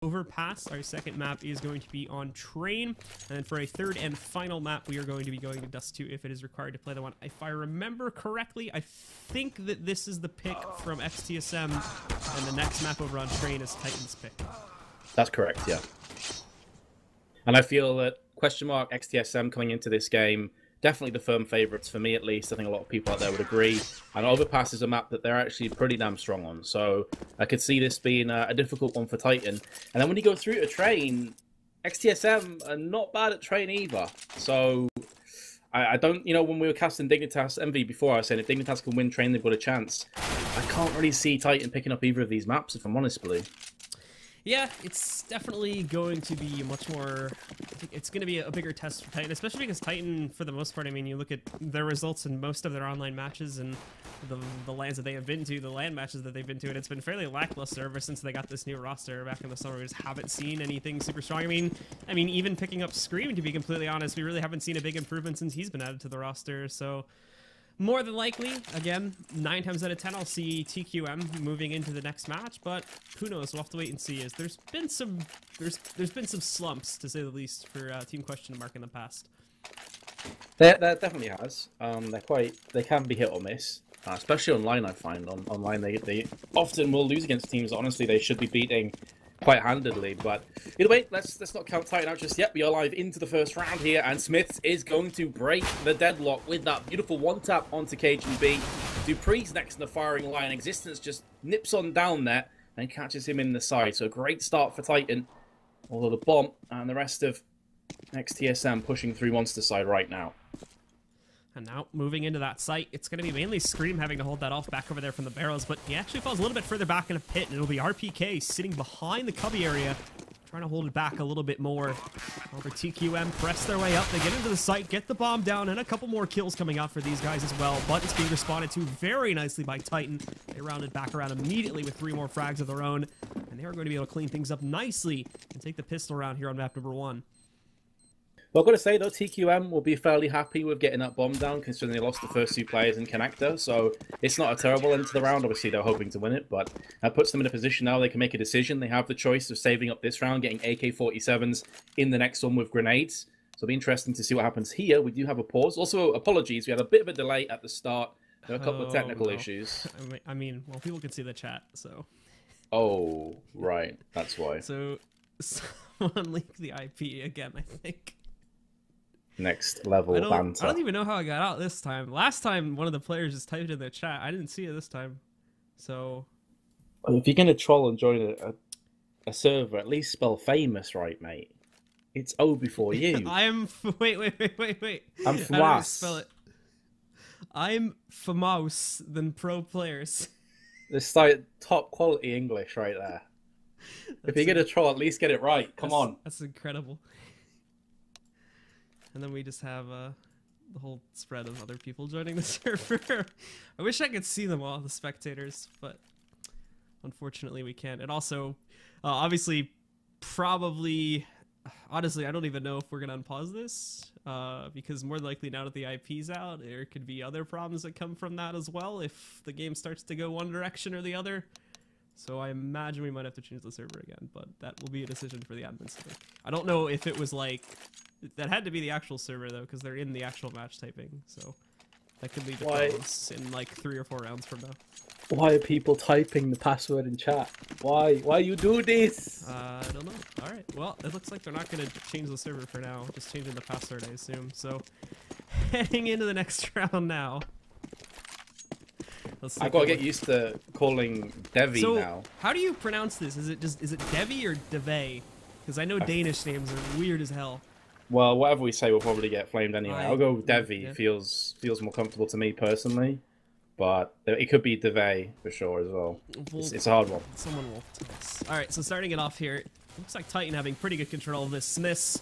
Overpass. Our second map is going to be on Train, and then for a third and final map, we are going to be going to Dust 2 if it is required to play the one. If I remember correctly, I think that this is the pick from XTSM, and the next map over on Train is Titan's pick. That's correct, yeah. And I feel that Questionmark, XTSM coming into this game, definitely the firm favourites for me at least. I think a lot of people out there would agree. And Overpass is a map that they're actually pretty damn strong on. So I could see this being a difficult one for Titan. And then when you go through to Train, XTSM are not bad at Train either. So I don't, you know, when we were casting Dignitas MV before, I was saying if Dignitas can win Train, they've got a chance. I can't really see Titan picking up either of these maps, if I'm honest, Blue. Yeah, it's definitely going to be much more... I think it's going to be a bigger test for Titan, especially because Titan, for the most part, I mean, you look at their results in most of their online matches and the lands that they have been to, the land matches that they've been to, and it's been fairly lackluster ever since they got this new roster back in the summer. We just haven't seen anything super strong. I mean, even picking up Scream, to be completely honest, we really haven't seen a big improvement since he's been added to the roster, so... More than likely, again, 9 times out of 10, I'll see TQM moving into the next match, but who knows? We'll have to wait and see. As there's been some slumps, to say the least, for Team Questionmark in the past. There definitely has. They can be hit or miss, especially online. I find online they often will lose against teams that honestly they should be beating quite handedly. But either way, let's not count Titan out just yet. We are live into the first round here, and Smiths is going to break the deadlock with that beautiful one tap onto KGB. Dupree's next in the firing line. Existence just nips on down there and catches him in the side. So a great start for Titan. Although the bomb and the rest of XTSM pushing through Monster side right now. And now, moving into that site, it's going to be mainly Scream having to hold that off back over there from the barrels, but he actually falls a little bit further back in a pit, and it'll be RPK sitting behind the cubby area, trying to hold it back a little bit more. Over TQM, press their way up, they get into the site, get the bomb down, and a couple more kills coming out for these guys as well, but it's being responded to very nicely by Titan. They rounded back around immediately with 3 more frags of their own, and they are going to be able to clean things up nicely and take the pistol round here on map number 1. Well, I've got to say, though, TQM will be fairly happy with getting that bomb down, considering they lost the first 2 players in Connector, so it's not a terrible end to the round. Obviously, they're hoping to win it, but that puts them in a position now they can make a decision. They have the choice of saving up this round, getting AK-47s in the next one with grenades, so it'll be interesting to see what happens here. We do have a pause. Also, apologies, we had a bit of a delay at the start. There were a couple of technical issues. I mean, well, people can see the chat, so... Oh, right, that's why. So, someone leaked the IP again, I think. Next level banter. I don't even know how I got out this time. Last time, one of the players just typed in the chat. I didn't see it this time. So... If you're going to troll and join a server, at least spell famous right, mate. It's O before you. Wait. I'm How do I spell it? I'm famous than pro players. It's like top quality English right there. If you're going to troll, at least get it right. Come on. That's incredible. And then we just have the whole spread of other people joining the server. I wish I could see them all, the spectators, but unfortunately we can't. And also, obviously, probably, honestly, I don't even know if we're going to unpause this, because more likely now that the IP's out, there could be other problems that come from that as well if the game starts to go one direction or the other. So I imagine we might have to change the server again, but that will be a decision for the admins to make. I don't know if it was like... That had to be the actual server, though, because they're in the actual match typing, so that could lead to problems in like 3 or 4 rounds from now. Why are people typing the password in chat? Why you do this? I don't know. Alright, well, it looks like they're not going to change the server for now, just changing the password, I assume. So, heading into the next round now. I've got to get used to calling Devi now. How do you pronounce this? Is it Devi or Deve? Because I know Danish names are weird as hell. Well, whatever we say, we'll probably get flamed anyway. I'll go with Devi. Yeah. Feels more comfortable to me personally, but it could be Deve for sure as well. It's a hard one. Someone will tell us. All right, so starting it off here, looks like Titan having pretty good control of this. Smiths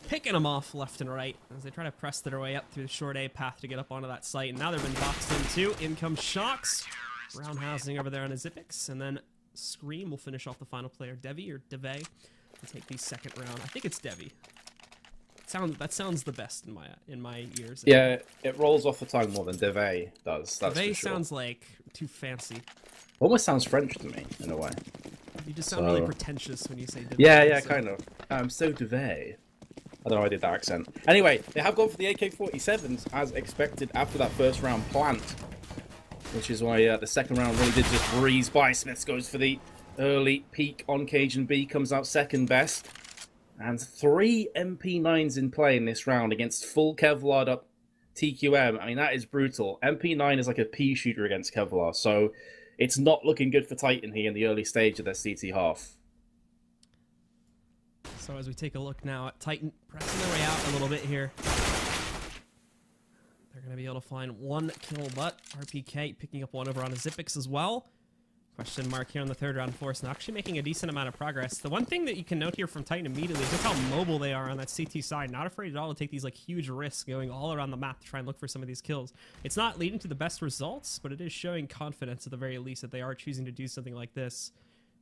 picking them off left and right as they try to press their way up through the short A path to get up onto that site. And now they've been boxed in too. In comes Shocks, roundhousing over there on a Zipix, and then Scream will finish off the final player, Devi or Deve, to take the second round. I think it's Devi. That sounds the best in my ears. Yeah, it rolls off the tongue more than Deve does. That's Deve for sure. Sounds like too fancy. Almost sounds French to me in a way. You just sound really pretentious when you say Duvet. Yeah, kind of. I'm so Duvet. I don't know why I did that accent. Anyway, they have gone for the AK-47s as expected after that first round plant. Which is why the second round really did just breeze by. Smiths goes for the early peak on Cajun B, comes out second best. And 3 MP9s in play in this round against full Kevlar up TQM. I mean, that is brutal. MP9 is like a pea shooter against Kevlar, so it's not looking good for Titan here in the early stage of their CT half. So as we take a look now at Titan pressing their way out a little bit here. They're going to be able to find 1 kill, but RPK picking up 1 over on a Zipix as well. Questionmark here on the third round for us, and actually making a decent amount of progress. The one thing that you can note here from Titan immediately is just how mobile they are on that CT side. Not afraid at all to take these like huge risks going all around the map to try and look for some of these kills. It's not leading to the best results, but it is showing confidence at the very least that they are choosing to do something like this.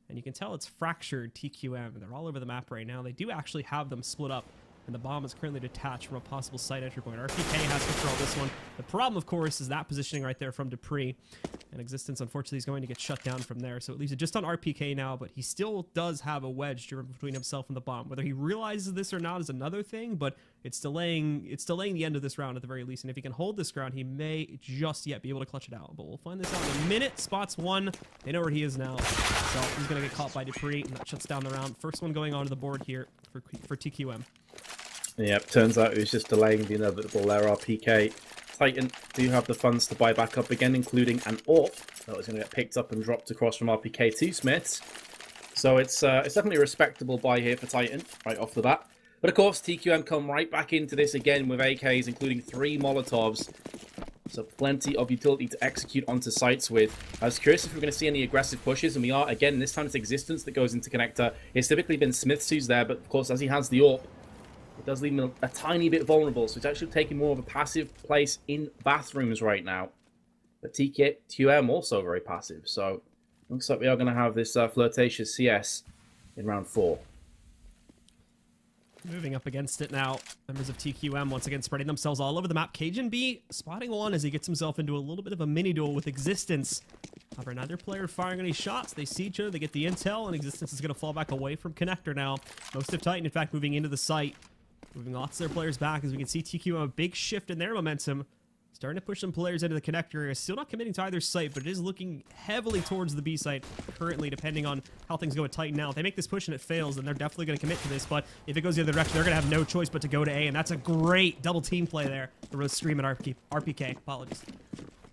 And you can tell it's fractured TQM. They're all over the map right now. They do actually have them split up, and the bomb is currently detached from a possible site entry point. RPK has control of this one. The problem, of course, is that positioning right there from Dupree. And Existence, unfortunately, is going to get shut down from there. So it leaves it just on RPK now, but he still does have a wedge driven between himself and the bomb. Whether he realizes this or not is another thing, but it's delaying the end of this round at the very least. And if he can hold this ground, he may just yet be able to clutch it out. But we'll find this out in a minute. Spots 1. They know where he is now. So he's going to get caught by Dupree, and that shuts down the round. First one going onto the board here for TQM. Yep, turns out it was just delaying the inevitable there. RPK. Titan do have the funds to buy back up again, including an AWP that was going to get picked up and dropped across from RPK to Smiths. So it's definitely a respectable buy here for Titan right off the bat. But of course, TQM come right back into this again with AKs, including 3 Molotovs. So plenty of utility to execute onto sites with. I was curious if we're going to see any aggressive pushes, and we are. Again, this time it's Existence that goes into connector. It's typically been Smiths who's there, but of course, as he has the AWP, it does leave him a tiny bit vulnerable, so it's actually taking more of a passive place in bathrooms right now. But TQM also very passive, so looks like we are going to have this flirtatious CS in round 4. Moving up against it now, members of TQM once again spreading themselves all over the map. Cajun B spotting 1 as he gets himself into a little bit of a mini duel with Existence. However, neither player firing any shots. They see each other, they get the intel, and Existence is going to fall back away from connector now. Most of Titan, in fact, moving into the site. Moving lots of their players back as we can see TQM a big shift in their momentum. Starting to push some players into the connector area. Still not committing to either site, but it is looking heavily towards the B site currently, depending on how things go with Titan now. If they make this push and it fails, then they're definitely going to commit to this. But if it goes the other direction, they're going to have no choice but to go to A. And that's a great double team play there. The Rose Stream and RPK. Apologies.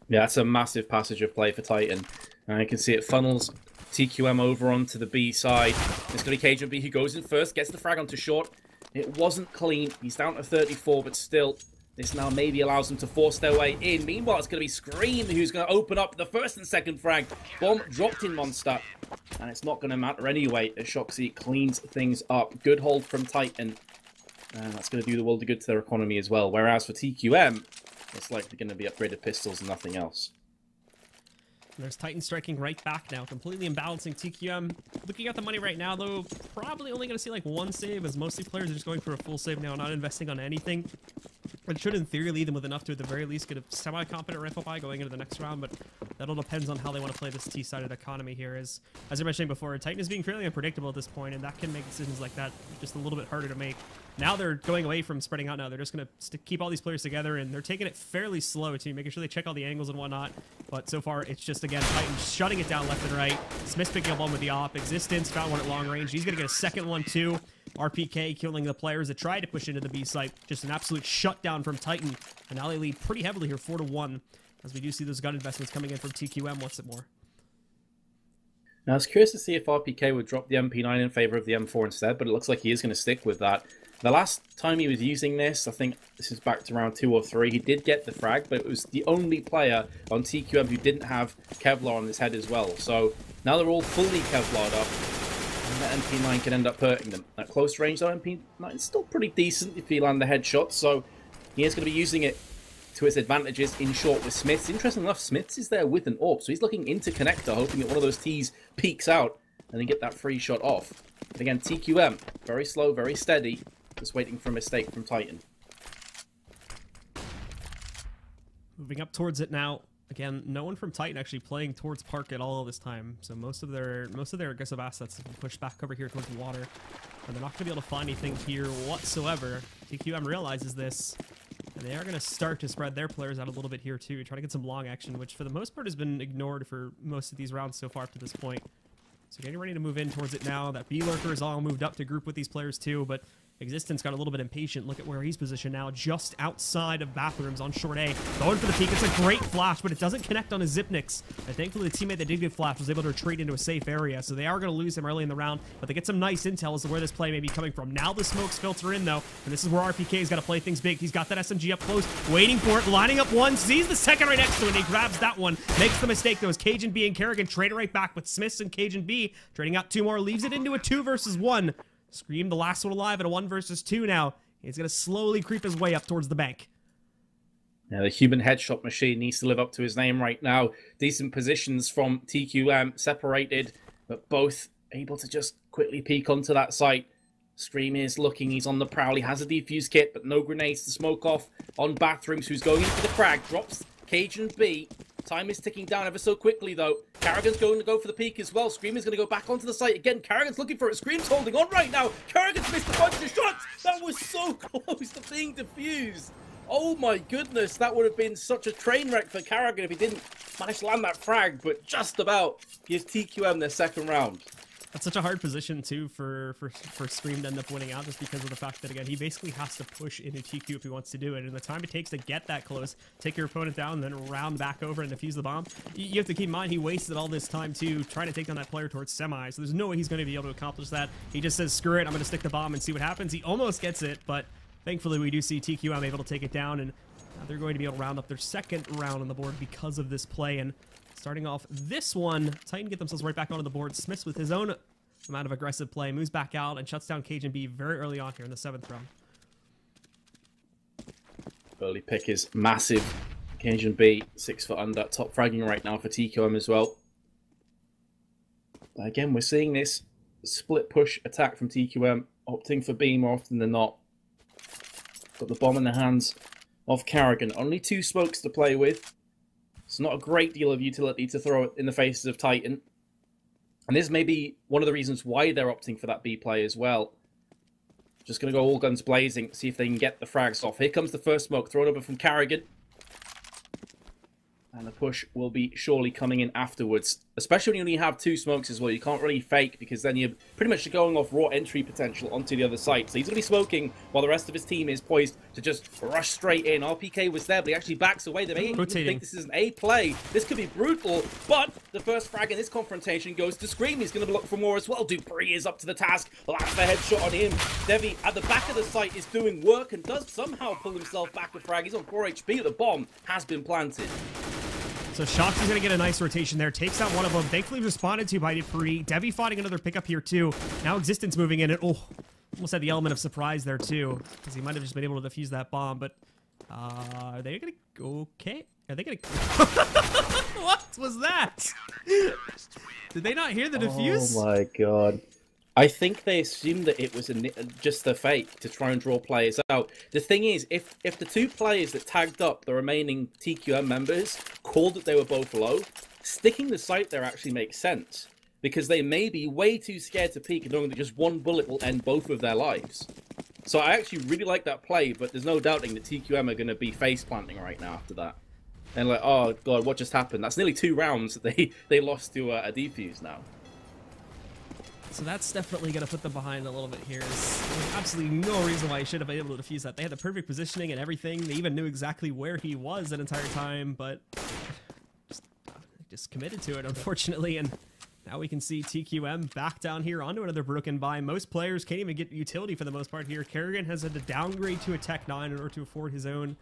Yeah, that's a massive passage of play for Titan. And you can see it funnels TQM over onto the B side. It's going to be Cajun B who goes in first, gets the frag onto short. It wasn't clean. He's down to 34, but still, this now maybe allows them to force their way in. Meanwhile, it's going to be Scream who's going to open up the first and second frag. Bomb dropped in Monster, and it's not going to matter anyway as Shoxy cleans things up. Good hold from Titan, and that's going to do the world of good to their economy as well. Whereas for TQM, it's likely going to be upgraded pistols and nothing else. There's Titan striking right back now, completely imbalancing TQM. Looking at the money right now, though, probably only going to see like 1 save, as mostly players are just going for a full save now, not investing on anything. It should, in theory, lead them with enough to, at the very least, get a semi-competent rifle buy going into the next round, but that all depends on how they want to play this T-sided economy here. As I mentioned before, Titan is being fairly unpredictable at this point, and that can make decisions like that just a little bit harder to make. Now they're going away from spreading out now. They're just going to keep all these players together, and they're taking it fairly slow, too, making sure they check all the angles and whatnot. But so far, it's just, again, Titan shutting it down left and right. Smith's picking up one with the op. Existence found one at long range. He's going to get a second one, too. RPK killing the players that tried to push into the B site. Just an absolute shutdown from Titan. And now they lead pretty heavily here, 4-1, as we do see those gun investments coming in from TQM once more. Now, I was curious to see if RPK would drop the MP9 in favor of the M4 instead, but it looks like he is going to stick with that. The last time he was using this, I think this is back to round 2 or 3, he did get the frag, but it was the only player on TQM who didn't have Kevlar on his head as well. So now they're all fully Kevlar'd up, and that MP9 can end up hurting them. At close range, though, MP9 is still pretty decent if you land the headshot, so he is going to be using it to his advantages in short with Smiths. Interestingly enough, Smiths is there with an AWP, so he's looking into connector, hoping that one of those T's peeks out and then get that free shot off. But again, TQM, very slow, very steady, just waiting for a mistake from Titan. Moving up towards it now. again, no one from Titan actually playing towards Park at all this time. So most of their aggressive assets have been pushed back over here towards water, and they're not going to be able to find anything here whatsoever. TQM realizes this, and they are going to start to spread their players out a little bit here too, try to get some long action, which for the most part has been ignored for most of these rounds so far up to this point. So getting ready to move in towards it now. That B lurker is all moved up to group with these players too, but Existence got a little bit impatient. Look at where he's positioned now, just outside of bathrooms on short A. Going for the peek. It's a great flash, but it doesn't connect on his Zipnix. And thankfully, the teammate that did get flashed was able to retreat into a safe area. So they are going to lose him early in the round, but they get some nice intel as to where this play may be coming from. Now the smokes filter in, though, and this is where RPK's got to play things big. He's got that SMG up close, waiting for it, lining up one, sees the second right next to it, and he grabs that one. Makes the mistake, though, as Cajun B and Kerrigan trade it right back with Smiths and Cajun B. Trading out two more, leaves it into a 2 versus 1. Scream, the last one alive, at a 1 versus 2 now. He's going to slowly creep his way up towards the bank. Yeah, the human headshot machine needs to live up to his name right now. Decent positions from TQM, separated, but both able to just quickly peek onto that site. Scream is looking, he's on the prowl, he has a defuse kit, but no grenades to smoke off on Bathrooms, who's going into the frag, drops Cajun B. Time is ticking down ever so quickly, though. Carrigan's going to go for the peak as well. Scream is going to go back onto the site again. Carrigan's looking for it. Scream's holding on right now. Carrigan's missed a bunch of shots. That was so close to being defused. Oh my goodness, that would have been such a train wreck for Carrigan if he didn't manage to land that frag, but just about gives TQM their second round. That's such a hard position, too, for Scream to end up winning out, just because of the fact that, again, he basically has to push into TQ if he wants to do it. And the time it takes to get that close, take your opponent down, and then round back over and defuse the bomb, you have to keep in mind he wasted all this time, too, trying to take down that player towards semi. So there's no way he's going to be able to accomplish that. He just says, screw it, I'm going to stick the bomb and see what happens. He almost gets it, but thankfully we do see TQM able to take it down, and they're going to be able to round up their second round on the board because of this play. And starting off this one, Titan get themselves right back onto the board. Smiths with his own amount of aggressive play moves back out and shuts down Cajun B very early on here in the 7th round. Early pick is massive. Cajun B, 6 foot under, top fragging right now for TQM as well. But again, we're seeing this split push attack from TQM, opting for B more often than not. Got the bomb in the hands of Carrigan. Only 2 smokes to play with. It's not a great deal of utility to throw in the faces of Titan. And this may be one of the reasons why they're opting for that B play as well. Just going to go all guns blazing, see if they can get the frags off. Here comes the first smoke, thrown over from Carrigan. And the push will be surely coming in afterwards. Especially when you only have 2 smokes as well. You can't really fake, because then you're pretty much going off raw entry potential onto the other side. So he's going to be smoking while the rest of his team is poised to just rush straight in. RPK was there, but he actually backs away. They may even think this is an A play. This could be brutal, but the first frag in this confrontation goes to Scream. He's going to look for more as well. Dupree is up to the task. Lands the headshot on him. Devi at the back of the site is doing work and does somehow pull himself back a frag. He's on 4 HP. The bomb has been planted. So Shoxy's going to get a nice rotation there. Takes out one of them. Thankfully responded to by Dupree. Devi fighting another pickup here, too. Now Existence moving in. And, oh, almost had the element of surprise there, too. Because he might have just been able to defuse that bomb. But are they going to go okay? Are they going to... What was that? Did they not hear the defuse? Oh, my God. I think they assumed that it was just a fake to try and draw players out. The thing is, if the 2 players that tagged up the remaining TQM members called that they were both low, sticking the site there actually makes sense. Because they may be way too scared to peek, knowing that just 1 bullet will end both of their lives. So I actually really like that play, but there's no doubting that TQM are going to be face planting right now after that. And like, oh God, what just happened? That's nearly 2 rounds that they lost to a defuse now. So that's definitely going to put them behind a little bit here. There's absolutely no reason why he should have been able to defuse that. They had the perfect positioning and everything. They even knew exactly where he was that entire time, but just committed to it, unfortunately. And now we can see TQM back down here onto another broken buy. Most players can't even get utility for the most part here. Kerrigan has had to downgrade to a Tech 9 in order to afford his own.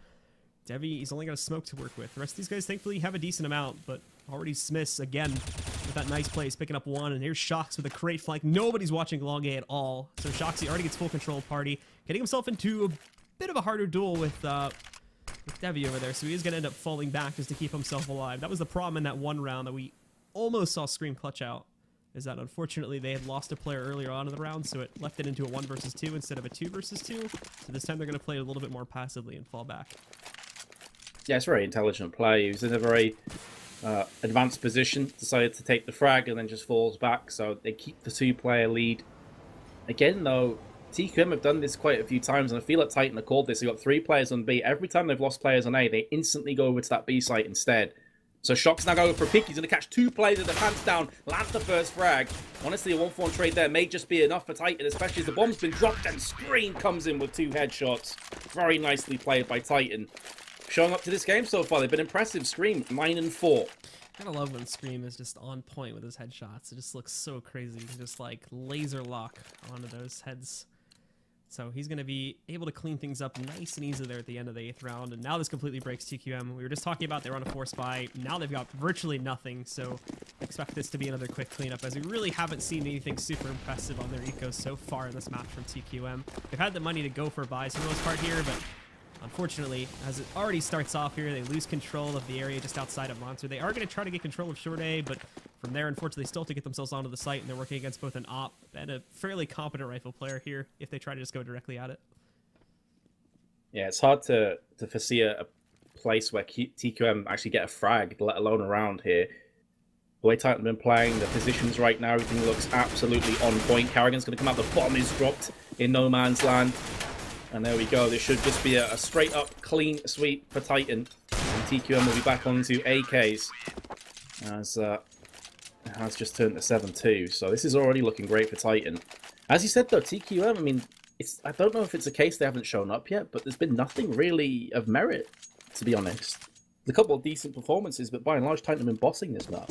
Devi, he's only got a smoke to work with. The rest of these guys, thankfully, have a decent amount, but already Smiths, again, with that nice play, is picking up 1, and here's Shox with a crate flank. Nobody's watching long A at all, so Shoxy already gets full control of party, getting himself into a bit of a harder duel with Devi over there, so he is going to end up falling back just to keep himself alive. That was the problem in that 1 round that we almost saw Scream clutch out, is that unfortunately they had lost a player earlier on in the round, so it left it into a 1 versus 2 instead of a 2 versus 2, so this time they're going to play a little bit more passively and fall back. Yeah, it's a very intelligent play. He was in a very advanced position, decided to take the frag, and then just falls back. So they keep the 2-player lead. Again, though, TQM have done this quite a few times, and I feel like Titan have called this. They've got 3 players on B. Every time they've lost players on A, they instantly go over to that B site instead. So Shock's now going for a pick. He's going to catch 2 players with the pants down, land the first frag. Honestly, a 1-for-1 trade there may just be enough for Titan, especially as the bomb's been dropped and Scream comes in with 2 headshots. Very nicely played by Titan. Showing up to this game so far, they've been impressive. Scream, 9 and 4. I love when Scream is just on point with his headshots. It just looks so crazy. You can just like laser lock onto those heads. So he's going to be able to clean things up nice and easy there at the end of the 8th round. And now this completely breaks TQM. We were just talking about they were on a force buy. Now they've got virtually nothing. So expect this to be another quick cleanup, as we really haven't seen anything super impressive on their eco so far in this match from TQM. They've had the money to go for buys for the most part here, but unfortunately, as it already starts off here, they lose control of the area just outside of Monster. They are going to try to get control of Short A, but from there, unfortunately, still have to get themselves onto the site, and they're working against both an op and a fairly competent rifle player here if they try to just go directly at it. Yeah, it's hard to foresee a place where TQM actually get a frag, let alone a round here. The way Titan have been playing, the positions right now, everything looks absolutely on point. Carrigan's going to come out, the bomb is dropped in no man's land. And there we go. This should just be a straight-up clean sweep for Titan. And TQM will be back onto AKs. As it has just turned to 7-2. So this is already looking great for Titan. As you said, though, TQM, I mean, I don't know if it's a case they haven't shown up yet, but there's been nothing really of merit, to be honest. There's a couple of decent performances, but by and large, Titan have been bossing this map.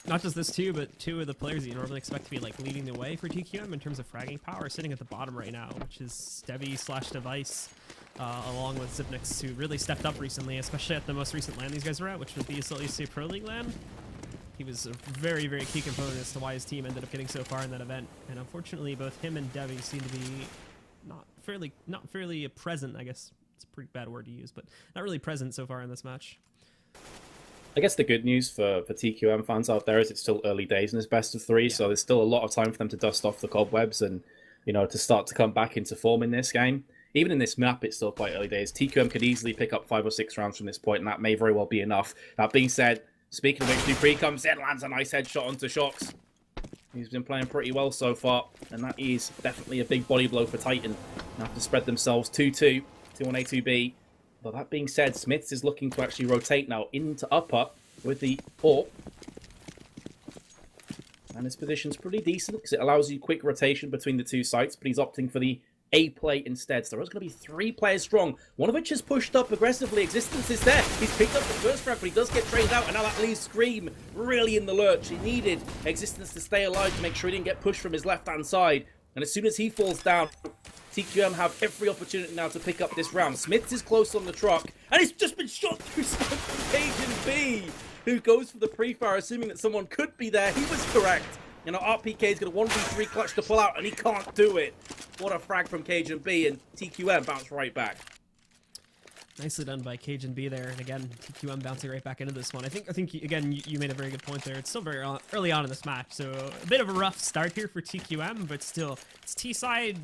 Not just this too, but 2 of the players that you normally expect to be like leading the way for TQM in terms of fragging power are sitting at the bottom right now, which is Stevie/Device, along with Zipnix, who really stepped up recently, especially at the most recent LAN these guys were at, which was the SLEC Pro League LAN. He was a very, very key component as to why his team ended up getting so far in that event. And unfortunately, both him and Devi seem to be not fairly present, I guess. It's a pretty bad word to use, but not really present so far in this match. I guess the good news for TQM fans out there is it's still early days in this best of 3, so there's still a lot of time for them to dust off the cobwebs and, you know, to start to come back into form in this game. Even in this map, it's still quite early days. TQM could easily pick up 5 or 6 rounds from this point, and that may very well be enough. That being said, speaking of which, Dupree comes in, lands a nice headshot onto Shox. He's been playing pretty well so far, and that is definitely a big body blow for Titan. They have to spread themselves 2-2, 2-1A, 2B. But that being said, Smiths is looking to actually rotate now into upper with the AWP. And his position's pretty decent because it allows you quick rotation between the 2 sites, but he's opting for the A play instead. So there's going to be 3 players strong, one of which has pushed up aggressively. Existence is there. He's picked up the first frag, but he does get traded out, and now that leaves Scream really in the lurch. He needed Existence to stay alive to make sure he didn't get pushed from his left-hand side. And as soon as he falls down, TQM have every opportunity now to pick up this round. Smiths is close on the truck, and he's just been shot through Cajun B, who goes for the pre-fire, assuming that someone could be there. He was correct. You know, RPK is going to 1v3 clutch to pull out, and he can't do it. What a frag from Cajun B, and TQM bounced right back. Nicely done by Cajun B there, and again, TQM bouncing right back into this one. I think again, you made a very good point there. It's still very early on in this match, so a bit of a rough start here for TQM, but still, it's T-side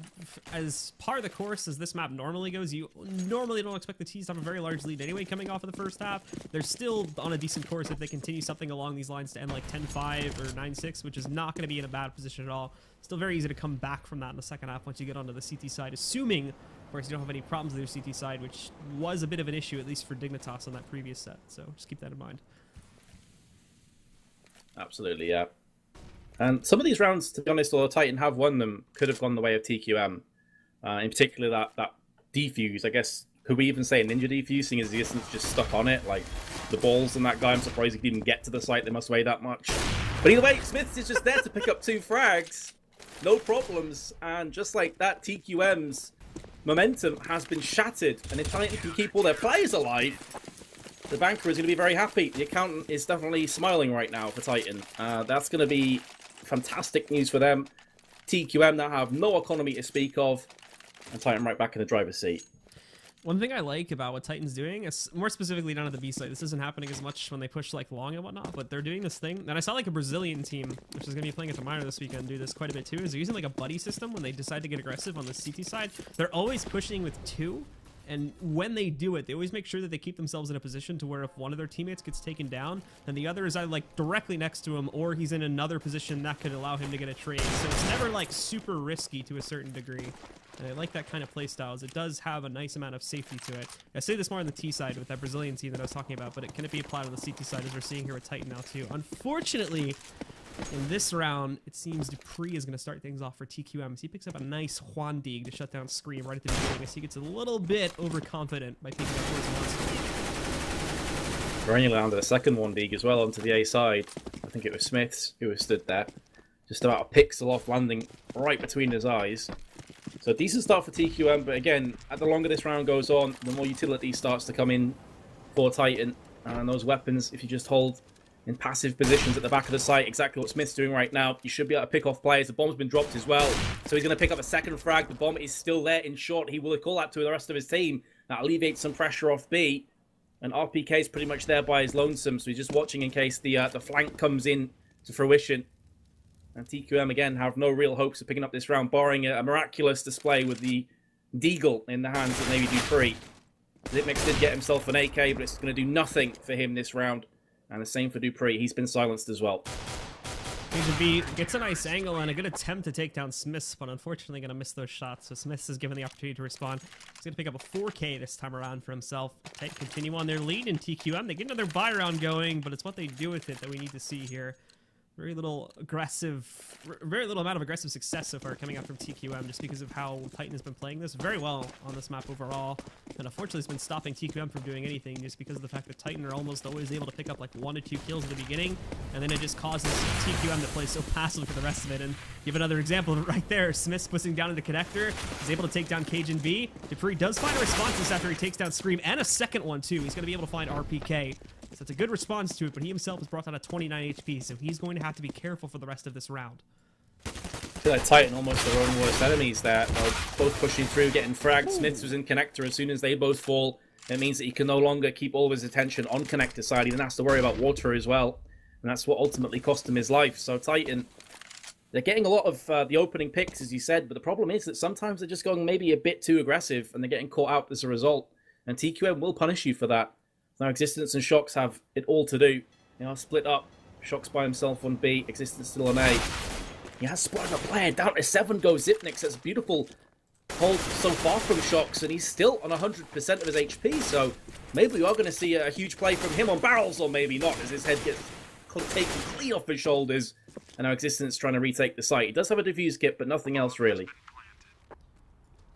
as par of the course as this map normally goes. You normally don't expect the T's to have a very large lead anyway coming off of the first half. They're still on a decent course if they continue something along these lines to end like 10-5 or 9-6, which is not going to be in a bad position at all. Still very easy to come back from that in the second half once you get onto the CT side, assuming, of course, you don't have any problems with your CT side, which was a bit of an issue, at least for Dignitas on that previous set. So just keep that in mind. Absolutely, yeah. And some of these rounds, to be honest, although Titan have won them, could have gone the way of TQM. In particular, that defuse, I guess, could we even say ninja defusing as the distance just stuck on it? Like, the balls on that guy, I'm surprised he could even get to the site. They must weigh that much. But either way, Smiths is just there to pick up 2 frags. No problems. And just like that, TQM's momentum has been shattered. And if Titan can keep all their players alive, the banker is going to be very happy. The accountant is definitely smiling right now for Titan. That's going to be fantastic news for them. TQM now have no economy to speak of. And Titan right back in the driver's seat. One thing I like about what Titan's doing is, more specifically down at the B site, this isn't happening as much when they push like long and whatnot, but they're doing this thing. And I saw like a Brazilian team, which is going to be playing at the minor this weekend, do this quite a bit too, is they're using like a buddy system when they decide to get aggressive on the CT side. They're always pushing with 2. And when they do it, they always make sure that they keep themselves in a position to where if one of their teammates gets taken down, then the other is either like directly next to him or he's in another position that could allow him to get a trade. So it's never like super risky to a certain degree. And I like that kind of playstyle, as it does have a nice amount of safety to it. I say this more on the T side with that Brazilian team that I was talking about, but can it be applied on the CT side as we're seeing here with Titan now too? Unfortunately, in this round, it seems Dupree is going to start things off for TQM. He picks up a nice Juan Dig to shut down Scream right at the beginning, as he gets a little bit overconfident by picking up his monster. Running landed a second Juan Dig as well onto the A side. I think it was Smiths who was stood there. Just about a pixel off, landing right between his eyes. So a decent start for TQM, but again, the longer this round goes on, the more utility starts to come in for Titan. And those weapons, if you just hold in passive positions at the back of the site, exactly what Smith's doing right now, you should be able to pick off players. The bomb's been dropped as well, so he's going to pick up a second frag. The bomb is still there in short. He will call that to the rest of his team. That alleviates some pressure off B, and RPK is pretty much there by his lonesome, so he's just watching in case the flank comes in to fruition. And TQM, again, have no real hopes of picking up this round, barring a miraculous display with the Deagle in the hands of maybe Dupree. Zipmix did get himself an AK, but it's going to do nothing for him this round. And the same for Dupree. He's been silenced as well. Agent B gets a nice angle and a good attempt to take down Smiths, but unfortunately going to miss those shots. So Smiths is given the opportunity to respond. He's going to pick up a 4K this time around for himself. Titan continue on their lead in TQM. They get another buy round going, but it's what they do with it that we need to see here. Very little amount of aggressive success so far coming out from TQM, just because of how Titan has been playing this very well on this map overall. And unfortunately, it's been stopping TQM from doing anything, just because of the fact that Titan are almost always able to pick up like 1 to 2 kills at the beginning, and then it just causes TQM to play so passively for the rest of it. And give another example of it right there. Smith's pushing down into connector. He's able to take down Cajun B. Dupree does find a response after he takes down Scream, and a second one too. He's going to be able to find RPK. So it's a good response to it, but he himself is brought down at 29 HP, so he's going to have to be careful for the rest of this round. I feel like Titan almost their own worst enemies there. Both pushing through, getting fragged. Smiths was in connector. As soon as they both fall, it means that he can no longer keep all of his attention on connector side. He then has to worry about water as well, and that's what ultimately cost him his life. So Titan, they're getting a lot of the opening picks, as you said, but the problem is that sometimes they're just going maybe a bit too aggressive, and they're getting caught out as a result. And TQM will punish you for that. Now Existence and Shocks have it all to do. They are split up. Shocks by himself on B, Existence still on A. He has spotted a player. Down to 7 goes Zipnix. That's a beautiful hold so far from Shocks, and he's still on 100% of his HP, so maybe we are going to see a huge play from him on barrels, or maybe not, as his head gets taken clean off his shoulders, and now Existence trying to retake the site. He does have a defuse kit, but nothing else really.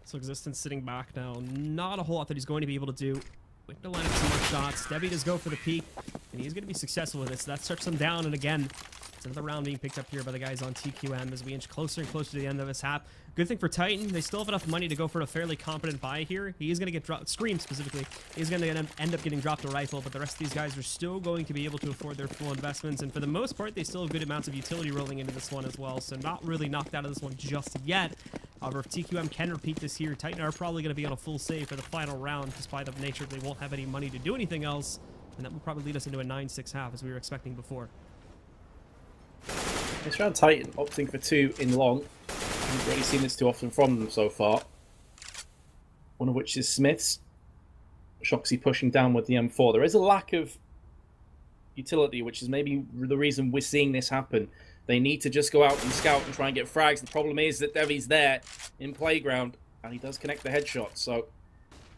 So Existence sitting back now. Not a whole lot that he's going to be able to do. Quick to line up some more shots. Debbie does go for the peek, and he's going to be successful with it, so that shuts him down, and again, it's another round being picked up here by the guys on TQM as we inch closer and closer to the end of this half. Good thing for Titan, they still have enough money to go for a fairly competent buy here. He is going to get dropped, Scream specifically, he's going to end up getting dropped a rifle, but the rest of these guys are still going to be able to afford their full investments, and for the most part, they still have good amounts of utility rolling into this one as well, so not really knocked out of this one just yet. However, if TQM can repeat this here, Titan are probably going to be on a full save for the final round, despite the nature they won't have any money to do anything else, and that will probably lead us into a 9-6 half, as we were expecting before. This round, Titan opting for 2 in long. I haven't really seen this too often from them so far. One of which is Smiths. Shoxy pushing down with the M4. There is a lack of utility, which is maybe the reason we're seeing this happen. They need to just go out and scout and try and get frags. The problem is that Devi's there in playground, and he does connect the headshot. So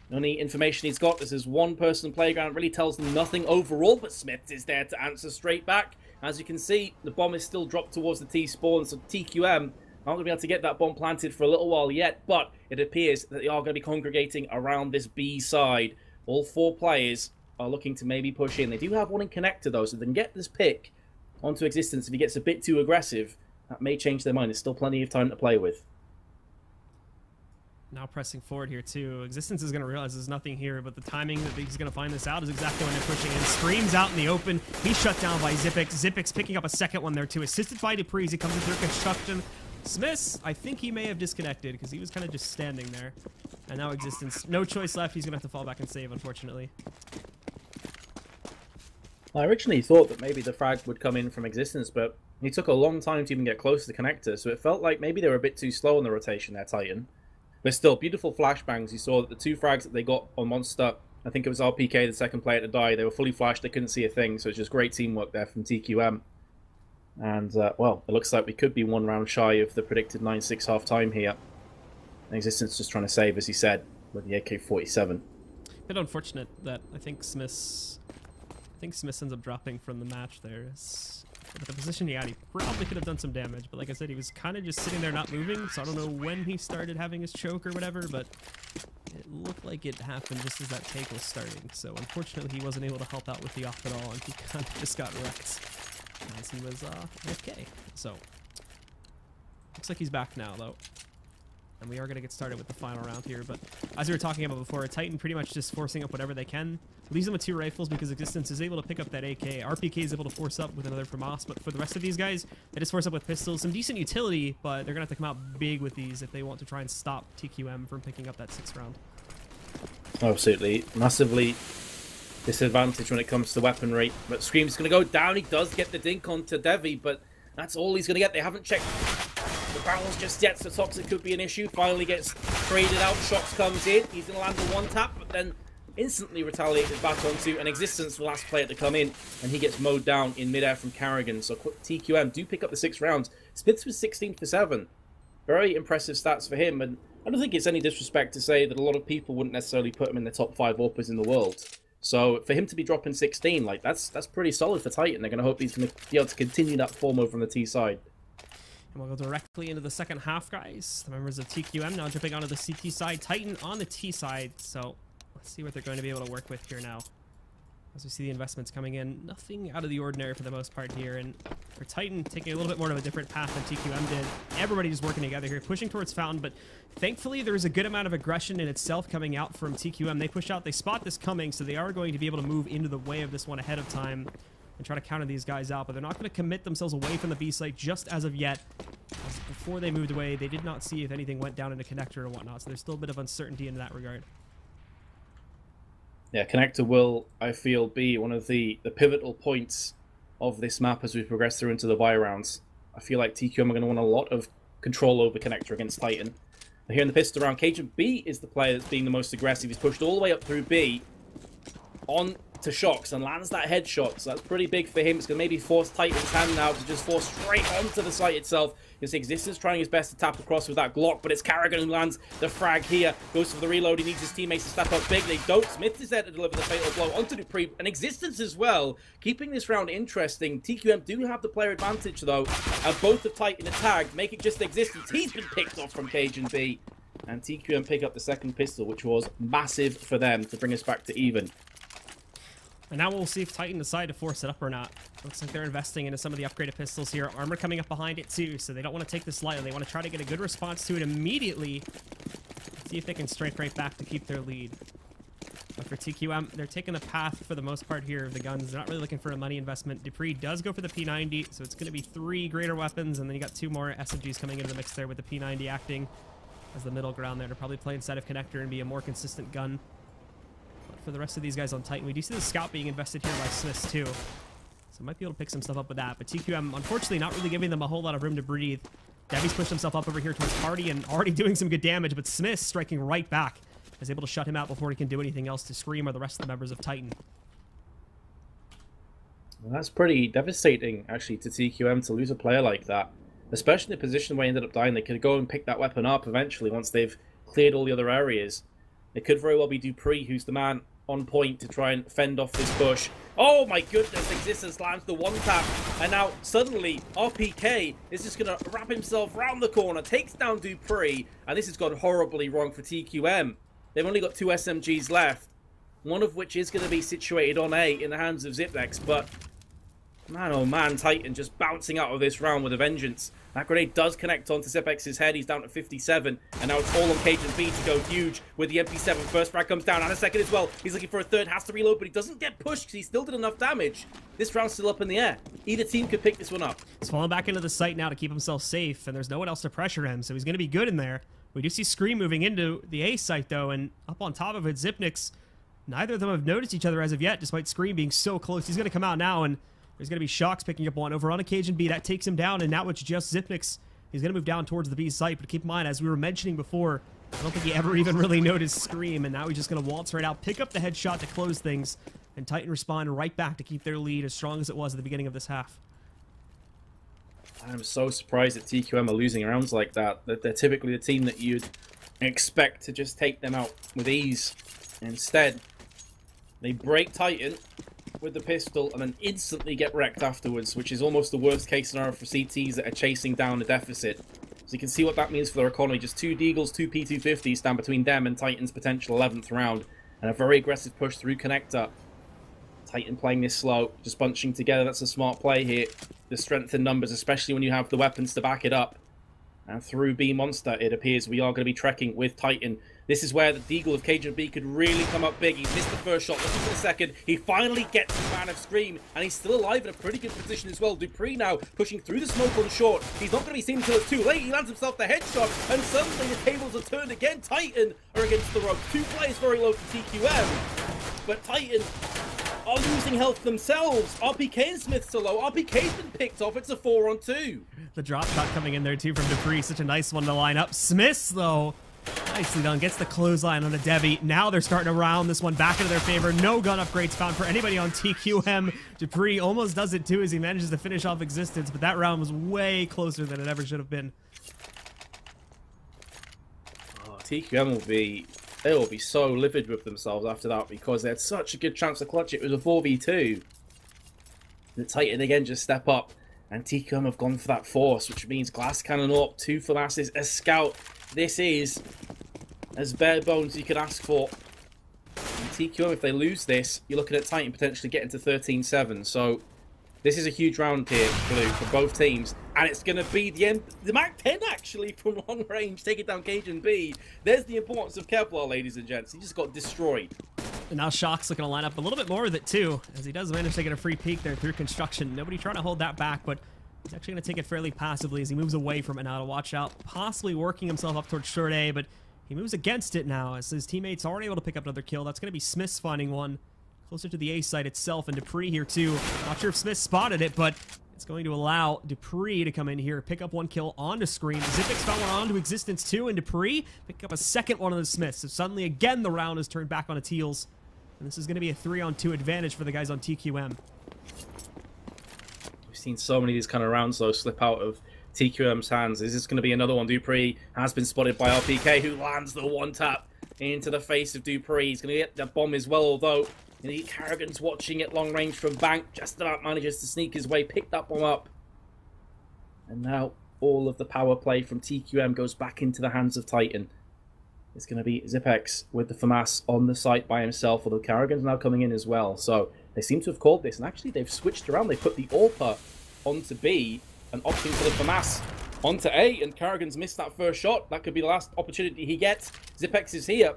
the only information he's got is this one person playground. It really tells them nothing overall, but Smith is there to answer straight back. As you can see, the bomb is still dropped towards the T spawn, so TQM aren't going to be able to get that bomb planted for a little while yet, but it appears that they are going to be congregating around this B side. All 4 players are looking to maybe push in. They do have one in connector, though, so they can get this pick onto Existence. If he gets a bit too aggressive, that may change their mind. There's still plenty of time to play with. Now pressing forward here too. Existence is going to realize there's nothing here, but the timing that he's going to find this out is exactly when they're pushing in. Screams out in the open. He's shut down by Zipix. Zipix picking up a second one there too. Assisted by Dupree as he comes in through construction. Smiths, I think he may have disconnected because he was kind of just standing there. And now Existence, no choice left. He's going to have to fall back and save, unfortunately. I originally thought that maybe the frag would come in from Existence, but he took a long time to even get close to the connector, so it felt like maybe they were a bit too slow on the rotation there, Titan. But still, beautiful flashbangs. You saw that the 2 frags that they got on Monster, I think it was RPK, the second player to die, they were fully flashed, they couldn't see a thing, so it's just great teamwork there from TQM. And, well, it looks like we could be 1 round shy of the predicted 9-6 half-time here. And Existence just trying to save, as he said, with the AK-47. Bit unfortunate that I think Smith ends up dropping from the match there. With the position he had, he probably could have done some damage, but like I said, he was kind of just sitting there not moving, so I don't know when he started having his choke or whatever, but it looked like it happened just as that take was starting. So unfortunately, he wasn't able to help out with the off at all, and he kind of just got wrecked as he was AFK. So looks like he's back now, though. And we are going to get started with the final round here, but as we were talking about before, Titan pretty much just forcing up whatever they can. Leaves them with 2 rifles because Existence is able to pick up that AK. RPK is able to force up with another FAMAS, but for the rest of these guys, they just force up with pistols. Some decent utility, but they're going to have to come out big with these if they want to try and stop TQM from picking up that 6th round. Absolutely. Massively disadvantage when it comes to weaponry. But Scream's going to go down. He does get the dink onto Devi, but that's all he's going to get. They haven't checked the barrels just yet, so Toxic could be an issue. Finally gets traded out. Shox comes in. He's going to land the 1 tap, but then instantly retaliated back onto an Existence, the last player to come in, and he gets mowed down in midair from Carrigan. So TQM do pick up the 6 rounds. Smiths was 16 for 7. Very impressive stats for him, and I don't think it's any disrespect to say that a lot of people wouldn't necessarily put him in the top 5 AWPers in the world. So for him to be dropping 16, like that's pretty solid for Titan. They're going to hope he's going to be able to continue that form over on the T side. And we'll go directly into the second half, guys. The members of TQM now jumping onto the CT side. Titan on the T side. So let's see what they're going to be able to work with here now. As we see the investments coming in, nothing out of the ordinary for the most part here. And for Titan, taking a little bit more of a different path than TQM did. Everybody just working together here, pushing towards Fountain. But thankfully, there's a good amount of aggression in itself coming out from TQM. They push out, they spot this coming, so they are going to be able to move into the way of this one ahead of time and try to counter these guys out. But they're not going to commit themselves away from the B site just as of yet. As before they moved away, they did not see if anything went down in a connector or whatnot. So there's still a bit of uncertainty in that regard. Yeah, Connector will, I feel, be one of the pivotal points of this map as we progress through into the buy rounds. I feel like TQM are going to want a lot of control over Connector against Titan. They're hearing the pistol around. Cajun B is the player that's being the most aggressive. He's pushed all the way up through B on to Shox and lands that headshot. So that's pretty big for him. It's going to maybe force Titan's hand now to just force straight onto the site itself. His Existence trying his best to tap across with that Glock, but it's Carrigan who lands the frag here. Goes for the reload. He needs his teammates to step up big. They don't. Smith is there to deliver the fatal blow onto Dupree. An Existence as well. Keeping this round interesting. TQM do have the player advantage, though. And both have Titan a tag. Make it just Existence. He's been picked off from Cajun B. And TQM pick up the second pistol, which was massive for them to bring us back to even. And now we'll see if Titan decide to force it up or not. Looks like they're investing into some of the upgraded pistols here. Armor coming up behind it too, so they don't want to take this lightly. They want to try to get a good response to it immediately. See if they can strike right back to keep their lead. But for TQM, they're taking the path for the most part here of the guns. They're not really looking for a money investment. Dupree does go for the P90, so it's going to be 3 greater weapons, and then you got 2 more SMGs coming into the mix there with the P90 acting as the middle ground there to probably play inside of Connector and be a more consistent gun. For the rest of these guys on Titan, we do see the scout being invested here by Smiths too, so might be able to pick some stuff up with that. But TQM unfortunately not really giving them a whole lot of room to breathe. Debbie's pushed himself up over here towards Party and already doing some good damage, but Smiths striking right back is able to shut him out before he can do anything else to Scream or the rest of the members of Titan. Well, that's pretty devastating actually to TQM to lose a player like that, especially in the position where he ended up dying. They could go and pick that weapon up eventually once they've cleared all the other areas. It could very well be Dupree who's the man on point to try and fend off this push. Oh my goodness, Existence lands the 1 tap, and now suddenly RPK is just going to wrap himself round the corner, takes down Dupree, and this has gone horribly wrong for TQM. They've only got 2 SMGs left, one of which is going to be situated on A in the hands of Zipnex, but man oh man, Titan just bouncing out of this round with a vengeance. That grenade does connect onto Zipex's head. He's down to 57. And now it's all on Cajun B to go huge with the MP7. First frag comes down and a second as well. He's looking for a third, has to reload, but he doesn't get pushed because he still did enough damage. This round's still up in the air. Either team could pick this one up. He's falling back into the site now to keep himself safe, and there's no one else to pressure him, so he's going to be good in there. We do see Scream moving into the A site, though, and up on top of it, Zipnix. Neither of them have noticed each other as of yet, despite Scream being so close. He's going to come out now, and there's going to be Shox picking up one over on Cajun B. That takes him down, and now it's just Zipnix. He's going to move down towards the B site, but keep in mind, as we were mentioning before, I don't think he ever even really noticed Scream, and now he's just going to waltz right out, pick up the headshot to close things, and Titan respond right back to keep their lead as strong as it was at the beginning of this half. I'm so surprised that TQM are losing rounds like that. They're typically the team that you'd expect to just take them out with ease. Instead, they break Titan with the pistol and then instantly get wrecked afterwards, which is almost the worst case scenario for CTs that are chasing down a deficit. So you can see what that means for their economy. Just 2 Deagles, 2 P250s stand between them and Titan's potential 11th round. And a very aggressive push through connector. Titan playing this slow, just bunching together. That's a smart play here. The strength in numbers, especially when you have the weapons to back it up. And through B Monster, it appears we are going to be trekking with Titan. This is where the Deagle of Cajun B could really come up big. He's missed the first shot, looking for the second. He finally gets the man of Scream, and he's still alive in a pretty good position as well. Dupree now pushing through the smoke on short. He's not going to be seen until it's too late. He lands himself the headshot, and suddenly the tables are turned again. Titan are against the ropes. 2 players very low for TQM, but Titan are losing health themselves. RPK and Smith's are low. RPK's been picked off. It's a 4-on-2. The drop shot coming in there too from Dupree. Such a nice one to line up. Smith's, though, nicely done. Gets the clothesline on a Debbie. Now they're starting to round this one back into their favor. No gun upgrades found for anybody on TQM. Dupree almost does it too as he manages to finish off Existence, but that round was way closer than it ever should have been. Oh, TQM will be... They will be so livid with themselves after that because they had such a good chance to clutch it. It was a 4v2. The Titan again just step up, and TQM have gone for that force, which means Glass Cannon up, 2 FAMASes, a Scout. This is as bare bones you could ask for. And TQM, if they lose this, you're looking at Titan potentially getting to 13-7. So this is a huge round here, Blue, for both teams. And it's going to be the MAC-10 actually from long range, taking down Cajun B. There's the importance of Kevlar, ladies and gents. He just got destroyed. And now Shock's looking to line up a little bit more with it too, as he does manage to get a free peek there through construction. Nobody trying to hold that back, but he's actually going to take it fairly passively as he moves away from it now to watch out, possibly working himself up towards short A, but he moves against it now as his teammates aren't able to pick up another kill. That's going to be Smith's finding one closer to the A site itself, and Dupree here too. Not sure if Smith spotted it, but it's going to allow Dupree to come in here, pick up 1 kill onto Scream. Zipix found one onto Existence too, and Dupree pick up a second one on the Smiths. So suddenly again the round is turned back on its heels, and this is going to be a 3-on-2 advantage for the guys on TQM. We've seen so many of these kind of rounds though slip out of TQM's hands. Is this going to be another one? Dupree has been spotted by RPK, who lands the 1-tap into the face of Dupree. He's going to get the bomb as well, although Carrigan's watching it long range from Bank, just about manages to sneak his way, pick that bomb up. And now all of the power play from TQM goes back into the hands of Titan. It's going to be Zipex with the FAMAS on the site by himself, although Carrigan's now coming in as well. So they seem to have called this, and actually they've switched around. They put the AWPer onto B and opting for the FAMAS onto A, and Carrigan's missed that first shot. That could be the last opportunity he gets. Zipex is here.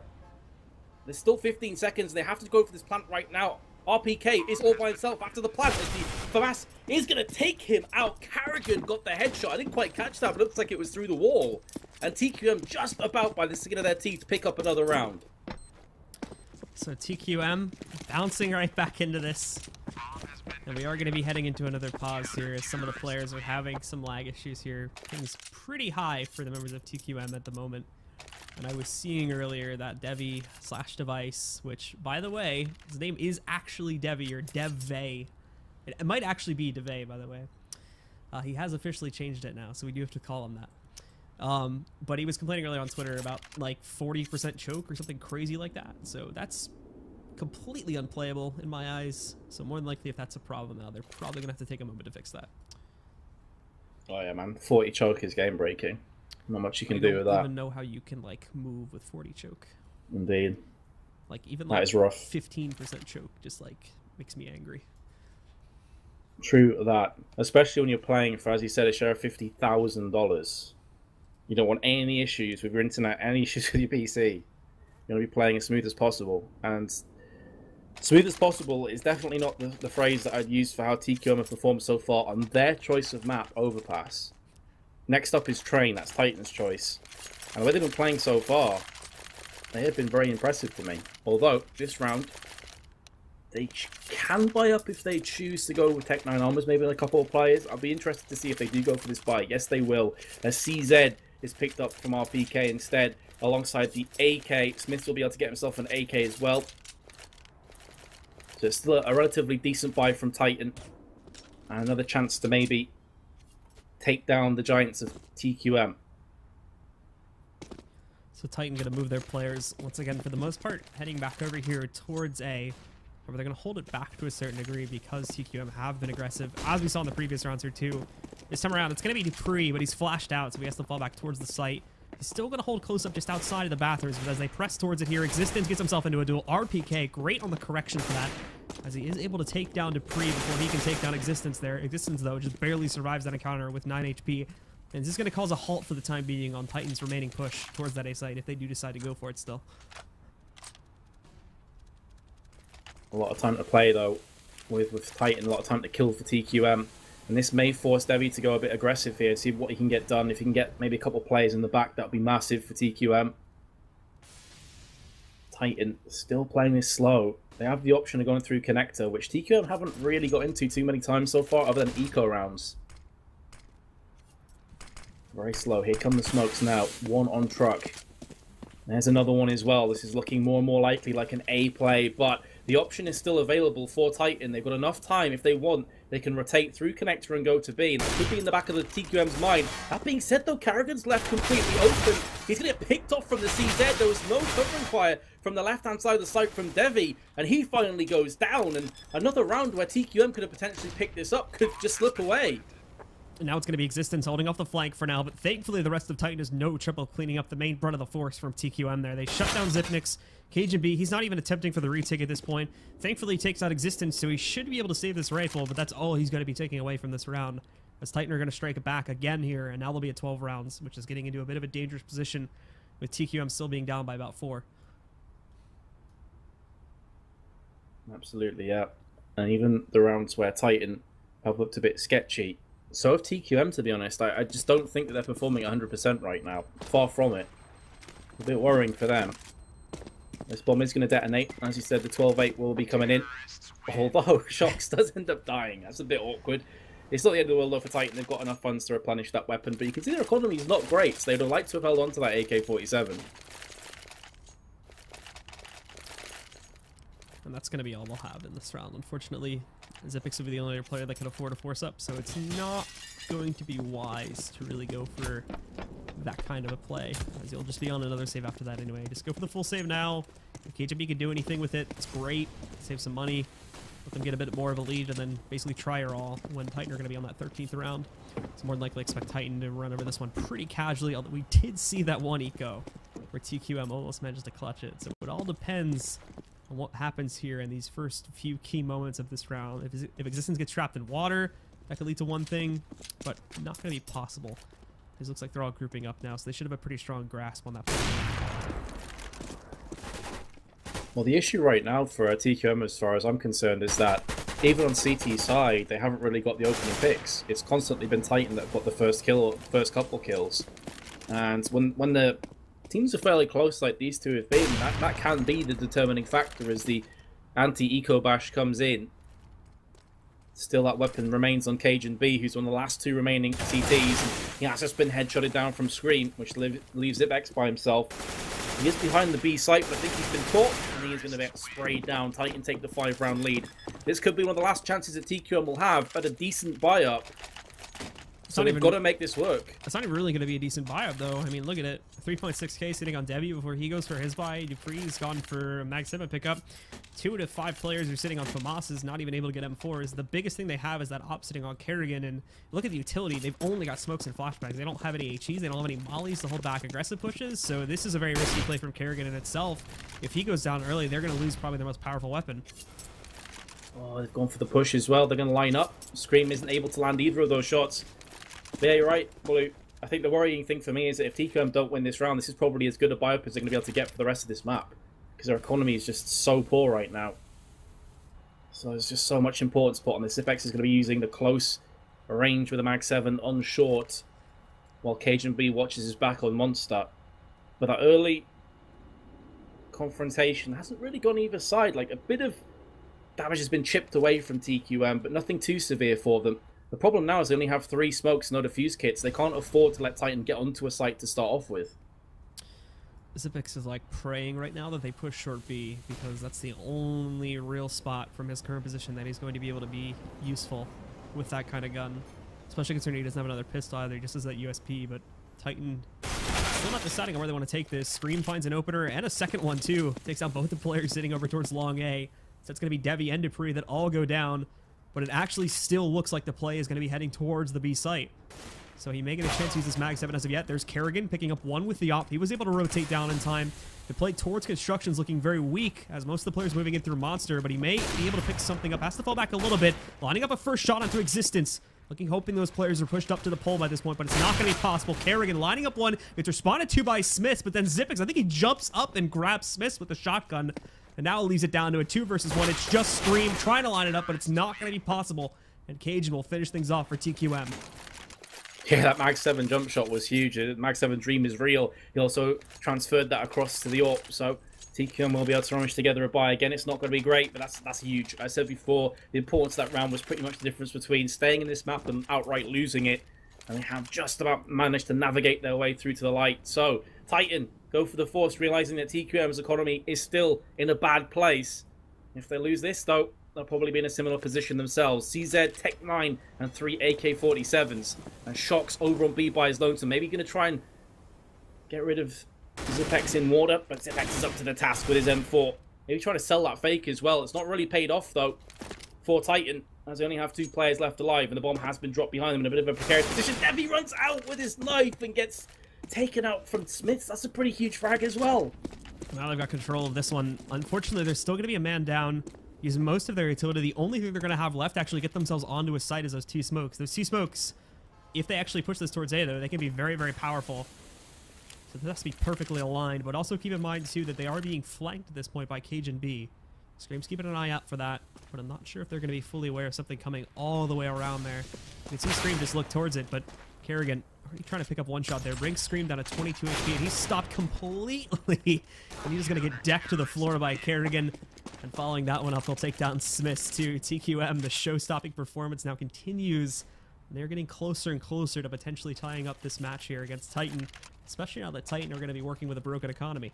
There's still 15 seconds. They have to go for this plant right now. RPK is all by himself after the plant. As the FAMAS is going to take him out. Carrigan got the headshot. I didn't quite catch that, but it looks like it was through the wall. And TQM just about by the skin of their teeth to pick up another round. So TQM bouncing right back into this. And we are going to be heading into another pause here as some of the players are having some lag issues here. Things pretty high for the members of TQM at the moment. And I was seeing earlier that Devi/device, which, by the way, his name is actually Devi or Devvay. It might actually be Devay, by the way. He has officially changed it now, so we do have to call him that. But he was complaining earlier on Twitter about like 40% choke or something crazy like that. So that's completely unplayable in my eyes. So more than likely, if that's a problem now, they're probably going to have to take a moment to fix that. Oh yeah, man. 40 choke is game breaking. Not much you can do with that. I don't even know how you can like move with 40 choke. Indeed. Like even that like is rough. 15% choke just like makes me angry. True that. Especially when you're playing for, as you said, a share of $50,000. You don't want any issues with your internet, any issues with your PC. You want to be playing as smooth as possible. And smooth as possible is definitely not the phrase that I'd use for how TQM have performed so far on their choice of map, Overpass. Next up is Train, that's Titan's choice. And the way they've been playing so far, they have been very impressive to me. Although, this round, they can buy up if they choose to go with Tech 9 Armors, maybe a couple of players. I'll be interested to see if they do go for this buy. Yes, they will. As CZ is picked up from RPK instead. alongside the AK. Smith will be able to get himself an AK as well. So it's still a relatively decent buy from Titan. And another chance to maybe take down the giants of TQM. So Titan going to move their players, once again, for the most part, heading back over here towards A. However, they're going to hold it back to a certain degree because TQM have been aggressive, as we saw in the previous rounds here, too. This time around, it's going to be Dupree, but he's flashed out, so he has to fall back towards the site. He's still going to hold close up just outside of the bathrooms, but as they press towards it here, Existence gets himself into a duel. RPK, great on the correction for that, as he is able to take down Dupree before he can take down Existence there. Existence, though, just barely survives that encounter with 9 HP. And this is going to cause a halt for the time being on Titan's remaining push towards that A site if they do decide to go for it still. A lot of time to play, though, with Titan. A lot of time to kill for TQM. And this may force Devi to go a bit aggressive here and see what he can get done. If he can get maybe a couple of players in the back, that would be massive for TQM. Titan still playing this slow. They have the option of going through Connector, which TQM haven't really got into too many times so far, other than eco rounds. Very slow. Here come the smokes now. One on truck. There's another one as well. This is looking more and more likely like an A play, but the option is still available for Titan. They've got enough time. If they want, they can rotate through Connector and go to B. And that could be in the back of the TQM's mind. That being said, though, Carrigan's left completely open. He's going to get picked off from the CZ. There was no covering fire from the left-hand side of the site from Devi, and he finally goes down. And another round where TQM could have potentially picked this up could just slip away. And now it's going to be Existence holding off the flank for now, but thankfully the rest of Titan is no trouble cleaning up the main brunt of the force from TQM there. They shut down Zipnix. Cajun B, he's not even attempting for the retake at this point. Thankfully, he takes out Existence, so he should be able to save this rifle, but that's all he's going to be taking away from this round. As Titan are going to strike it back again here, and now they'll be at 12 rounds, which is getting into a bit of a dangerous position with TQM still being down by about 4. Absolutely, yeah. And even the rounds where Titan have looked a bit sketchy. So have TQM, to be honest. I just don't think that they're performing 100% right now. Far from it. A bit worrying for them. This bomb is going to detonate. As you said, the 12-8 will be coming in. Although Shocks does end up dying. That's a bit awkward. It's not the end of the world, though, for Titan. They've got enough funds to replenish that weapon. But you can see their economy is not great. So they'd have liked to have held on to that AK-47. And that's going to be all they'll have in this round. Unfortunately, Zipix will be the only other player that can afford a force up, so it's not going to be wise to really go for that kind of a play, as you'll just be on another save after that anyway. Just go for the full save now. If KJB can do anything with it, it's great. Save some money, let them get a bit more of a lead, and then basically try her all when Titan are going to be on that 13th round. It's more than likely expect Titan to run over this one pretty casually, although we did see that one eco where TQM almost managed to clutch it. So it all depends on what happens here in these first few key moments of this round. If Existence gets trapped in water, that could lead to one thing, but not going to be possible. It looks like they're all grouping up now, so they should have a pretty strong grasp on that point. Well, the issue right now for TQM, as far as I'm concerned, is that even on CT's side, they haven't really got the opening picks. It's constantly been Titan that got the first couple kills. And when the teams are fairly close like these two have been, that can be the determining factor as the anti-eco bash comes in. Still, that weapon remains on Cajun B, who's one of the last two remaining CTs. He has just been headshotted down from Scream, which leaves Zipex by himself. He is behind the B site, but I think he's been caught, and he is going to get sprayed down. Titan take the 5-round lead. This could be one of the last chances that TQM will have at a decent buy-up. So they've got to make this work. It's not even really going to be a decent buy-up, though. I mean, look at it. 3.6k sitting on Debbie before he goes for his buy. Dupree's gone for a Mag 7 pickup. 2 to 5 players are sitting on FAMAS's, not even able to get M4s. The biggest thing they have is that op sitting on Kerrigan. And look at the utility. They've only got smokes and flashbangs. They don't have any HEs. They don't have any mollies to hold back aggressive pushes. So this is a very risky play from Kerrigan in itself. If he goes down early, they're going to lose probably their most powerful weapon. Oh, they've gone for the push as well. They're going to line up. Scream isn't able to land either of those shots. But yeah, you're right, Blue. I think the worrying thing for me is that if TQM don't win this round, this is probably as good a buy-up as they're going to be able to get for the rest of this map. Because their economy is just so poor right now. So there's just so much importance put on this. Zipex is going to be using the close range with a Mag 7 on short, while Cajun B watches his back on Monster. But that early confrontation hasn't really gone either side. Like, a bit of damage has been chipped away from TQM, but nothing too severe for them. The problem now is they only have 3 smokes, no defuse kits. They can't afford to let Titan get onto a site to start off with. Zipix is like praying right now that they push short B, because that's the only real spot from his current position that he's going to be able to be useful with that kind of gun. Especially considering he doesn't have another pistol either, he just has that USP, but Titan still not deciding on where they want to take this. Scream finds an opener and a second one too. Takes out both the players sitting over towards long A. So it's going to be Devi and Dupree that all go down, but it actually still looks like the play is going to be heading towards the B site. So he may get a chance to use this Mag 7 as of yet. There's Kerrigan picking up one with the op. He was able to rotate down in time. The play towards Construction's looking very weak as most of the players moving in through Monster, but he may be able to pick something up. Has to fall back a little bit. Lining up a first shot onto Existence. Hoping those players are pushed up to the pole by this point, but it's not going to be possible. Kerrigan lining up one. It's responded to by Smiths, but then Zipix, I think he jumps up and grabs Smiths with the shotgun, and now leaves it down to a 2 versus 1. It's just Scream trying to line it up, but it's not going to be possible. And Cajun will finish things off for TQM. Yeah, that Mag 7 jump shot was huge. Mag 7 dream is real. He also transferred that across to the AWP, so TQM will be able to rush together a buy. Again, it's not going to be great, but that's huge. I said before, the importance of that round was pretty much the difference between staying in this map and outright losing it. And they have just about managed to navigate their way through to the light. So, Titan go for the force, realizing that TQM's economy is still in a bad place. If they lose this, though, they'll probably be in a similar position themselves. CZ, Tech 9, and 3 AK-47s. And Shock's over on B by his lonesome. Maybe going to try and get rid of Zipex in water, but Zipex is up to the task with his M4. Maybe trying to sell that fake as well. It's not really paid off, though, for Titan, as they only have 2 players left alive, and the bomb has been dropped behind them in a bit of a precarious position. Devi runs out with his knife and gets taken out from Smiths. That's a pretty huge frag as well. Now they've got control of this one. Unfortunately, there's still going to be a man down. Using most of their utility, the only thing they're going to have left to actually get themselves onto a site is those 2 smokes. Those 2 smokes, if they actually push this towards A, though, they can be very, very powerful. So this has to be perfectly aligned, but also keep in mind, too, that they are being flanked at this point by Cajun B. Scream's keeping an eye out for that, but I'm not sure if they're going to be fully aware of something coming all the way around there. You can see Scream just look towards it, but Kerrigan already trying to pick up one shot there. Brings Scream down to 22 HP, and he's stopped completely. And he's just going to get decked to the floor by Kerrigan. And following that one up, they'll take down Smiths too. TQM, the show-stopping performance now continues. And they're getting closer and closer to potentially tying up this match here against Titan. Especially now that Titan are going to be working with a broken economy.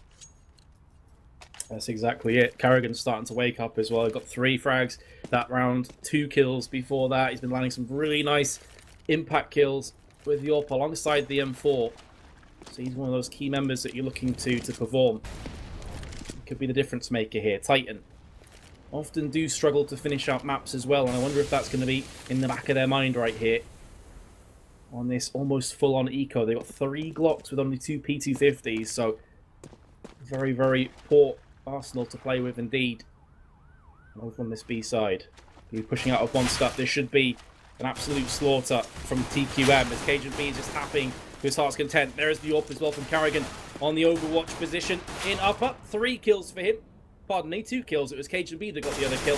That's exactly it. Kerrigan's starting to wake up as well. He got 3 frags that round, 2 kills before that. He's been landing some really nice impact kills with the AWP alongside the M4. So he's one of those key members that you're looking to perform. Could be the difference maker here. Titan often do struggle to finish out maps as well, and I wonder if that's going to be in the back of their mind right here. On this almost full-on eco. They've got 3 Glocks with only 2 P250s, so very, very poor arsenal to play with indeed. And over on this B side, he's pushing out of one step. This should be an absolute slaughter from TQM as Cajun B is just tapping to his heart's content. There is the AWP as well from Kerrigan on the Overwatch position in upper. 3 kills for him. Pardon me, 2 kills. It was Cajun B that got the other kill.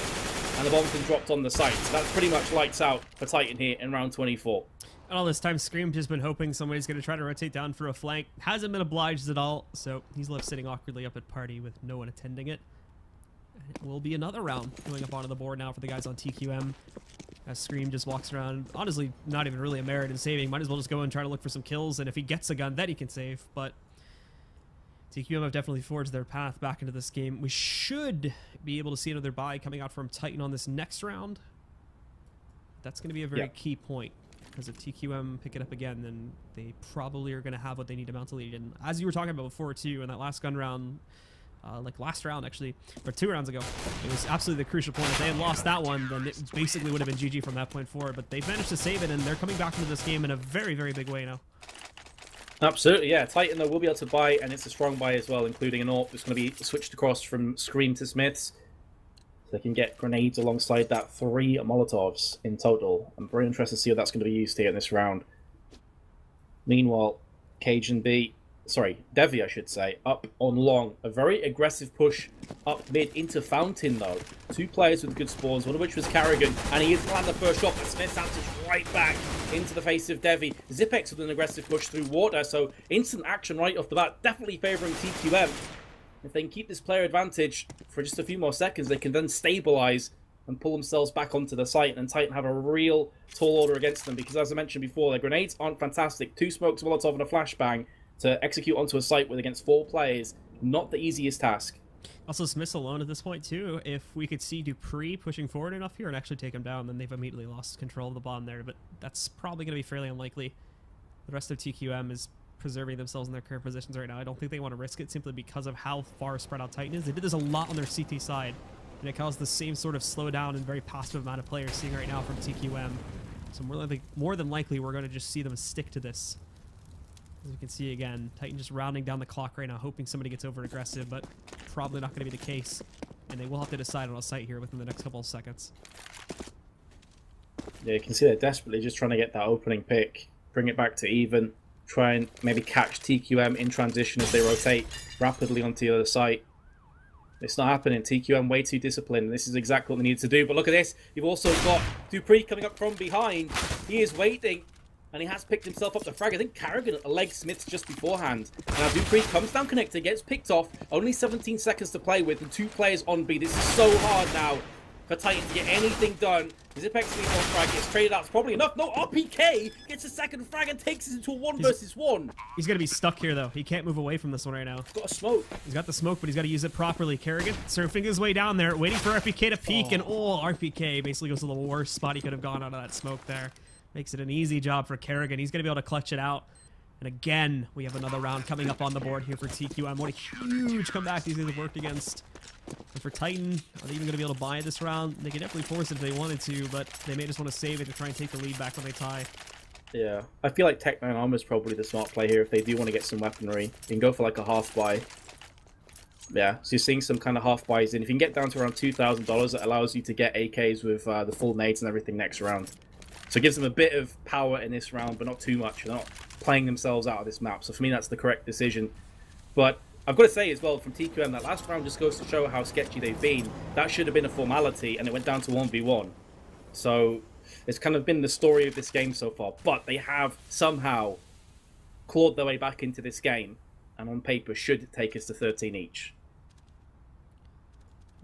And the bomb's been dropped on the site. So that's pretty much lights out for Titan here in round 24. And all this time, Scream's just been hoping somebody's going to try to rotate down for a flank. Hasn't been obliged at all, so he's left sitting awkwardly up at party with no one attending it. And it will be another round going up onto the board now for the guys on TQM. As Scream just walks around, honestly, not even really a merit in saving. Might as well just go and try to look for some kills, and if he gets a gun, then he can save. But TQM have definitely forged their path back into this game. We should be able to see another buy coming out from Titan on this next round. That's going to be a very key point. Because if TQM pick it up again, then they probably are going to have what they need to mount a lead. And as you were talking about before, too, in that last gun round, like last round, actually, or 2 rounds ago, it was absolutely the crucial point. If they had lost that one, then it basically would have been GG from that point forward. But they've managed to save it, and they're coming back into this game in a very, very big way now. Absolutely, yeah. Titan, though, will be able to buy, and it's a strong buy as well, including an AWP that's going to be switched across from Scream to Smiths. They can get grenades alongside that, 3 Molotovs in total. I'm very interested to see how that's going to be used here in this round. Meanwhile, Cajun B, Devi I should say, up on long. A very aggressive push up mid into Fountain though. 2 players with good spawns, one of which was Kerrigan, and he is landing the first shot, but Smith answers right back into the face of Devi. Zipex with an aggressive push through water, so instant action right off the bat, definitely favouring TQM. If they can keep this player advantage for just a few more seconds, they can then stabilize and pull themselves back onto the site, and Titan have a real tall order against them because, as I mentioned before, their grenades aren't fantastic. 2 smokes, Molotov, and a flashbang to execute onto a site with against 4 players, not the easiest task. Also, Smith's alone at this point, too. If we could see Dupree pushing forward enough here and actually take him down, then they've immediately lost control of the bomb there. But that's probably going to be fairly unlikely. The rest of TQM is preserving themselves in their current positions right now. I don't think they want to risk it simply because of how far spread out Titan is. They did this a lot on their CT side, and it caused the same sort of slowdown and very passive amount of players seeing right now from TQM. So more than likely, we're going to just see them stick to this. As you can see again, Titan just rounding down the clock right now, hoping somebody gets over aggressive, but probably not going to be the case. And they will have to decide on a site here within the next couple of seconds. Yeah, you can see they're desperately just trying to get that opening pick, bring it back to even, try and maybe catch TQM in transition as they rotate rapidly onto the other site. It's not happening. TQM way too disciplined, and this is exactly what they need to do. But look at this. You've also got Dupree coming up from behind. He is waiting, and he has picked himself up the frag. I think Carrigan legged Smiths just beforehand. Now Dupree comes down connector, gets picked off. Only 17 seconds to play with, and 2 players on B. This is so hard now for Titan to get anything done. Zipex leads on frag, gets traded out. It's probably enough. No, RPK gets a second frag and takes it into a 1 versus 1. He's going to be stuck here, though. He can't move away from this one right now. He's got a smoke. He's got the smoke, but he's got to use it properly. Kerrigan surfing his way down there, waiting for RPK to peek, and RPK basically goes to the worst spot he could have gone out of that smoke there. Makes it an easy job for Kerrigan. He's going to be able to clutch it out. And again, we have another round coming up on the board here for TQM. What a huge comeback these guys have worked against. And for Titan, are they even going to be able to buy this round? They could definitely force it if they wanted to, but they may just want to save it to try and take the lead back when they tie. Yeah, I feel like Tech 9 Armor is probably the smart play here if they do want to get some weaponry. You can go for like a half buy. Yeah, so you're seeing some kind of half buys in. If you can get down to around $2,000, it allows you to get AKs with the full nades and everything next round. So it gives them a bit of power in this round, but not too much. They're not playing themselves out of this map. So for me, that's the correct decision. But I've got to say as well, from TQM, that last round just goes to show how sketchy they've been. That should have been a formality, and it went down to 1v1. So it's kind of been the story of this game so far. But they have somehow clawed their way back into this game, and on paper should take us to 13 each.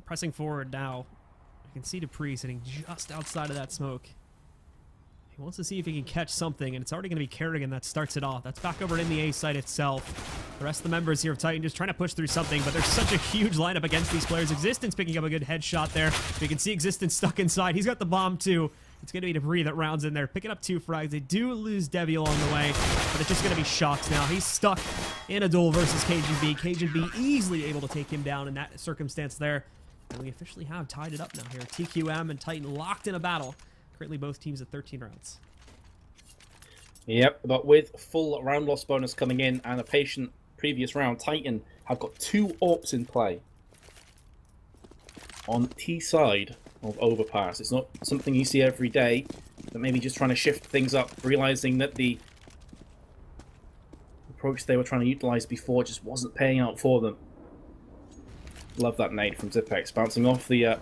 Pressing forward now. You can see Dupree sitting just outside of that smoke. He wants to see if he can catch something, and it's already going to be Kerrigan that starts it off. That's back over in the A site itself. The rest of the members here of Titan just trying to push through something, but there's such a huge lineup against these players. Existence picking up a good headshot there. You can see Existence stuck inside. He's got the bomb, too. It's going to be Dupree that rounds in there, picking up 2 frags. They do lose Devi along the way, but it's just going to be Shocks now. He's stuck in a duel versus Cajun B. Cajun B easily able to take him down in that circumstance there. And we officially have tied it up now here. TQM and Titan locked in a battle. Currently both teams at 13 rounds. Yep, but with full round loss bonus coming in and a patient previous round, Titan have got 2 AWPs in play on T side of Overpass. It's not something you see every day, but maybe just trying to shift things up, realizing that the approach they were trying to utilize before just wasn't paying out for them. Love that nade from Zipex, bouncing off the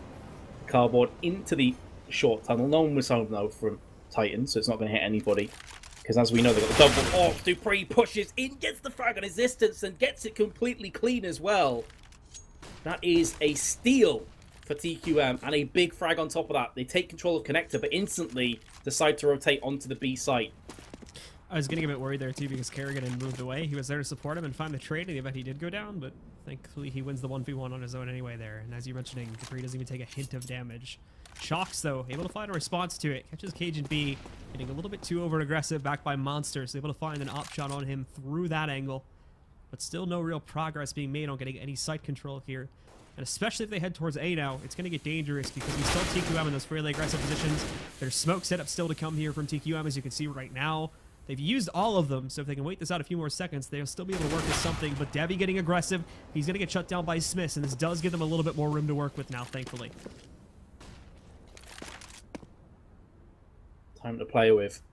cardboard into the short tunnel. No one was home though from Titan, so it's not going to hit anybody. Because as we know, they've got the double off. Dupree pushes in, gets the frag on Existence, and gets it completely clean as well. That is a steal for TQM, and a big frag on top of that. They take control of Connector, but instantly decide to rotate onto the B site. I was getting a bit worried there too because Kerrigan had moved away. He was there to support him and find the trade in the event he did go down, but thankfully he wins the 1v1 on his own anyway there. And as you're mentioning, Dupree doesn't even take a hint of damage. Shocks, though, able to find a response to it. Catches Cajun B, getting a little bit too over-aggressive, backed by Monster, so able to find an op shot on him through that angle. But still no real progress being made on getting any site control here. And especially if they head towards A now, it's going to get dangerous because we still have TQM in those fairly aggressive positions. There's smoke setup still to come here from TQM, as you can see right now. They've used all of them, so if they can wait this out a few more seconds, they'll still be able to work with something. But Devi getting aggressive, he's going to get shut down by Smiths, and this does give them a little bit more room to work with now, thankfully. Time to play with.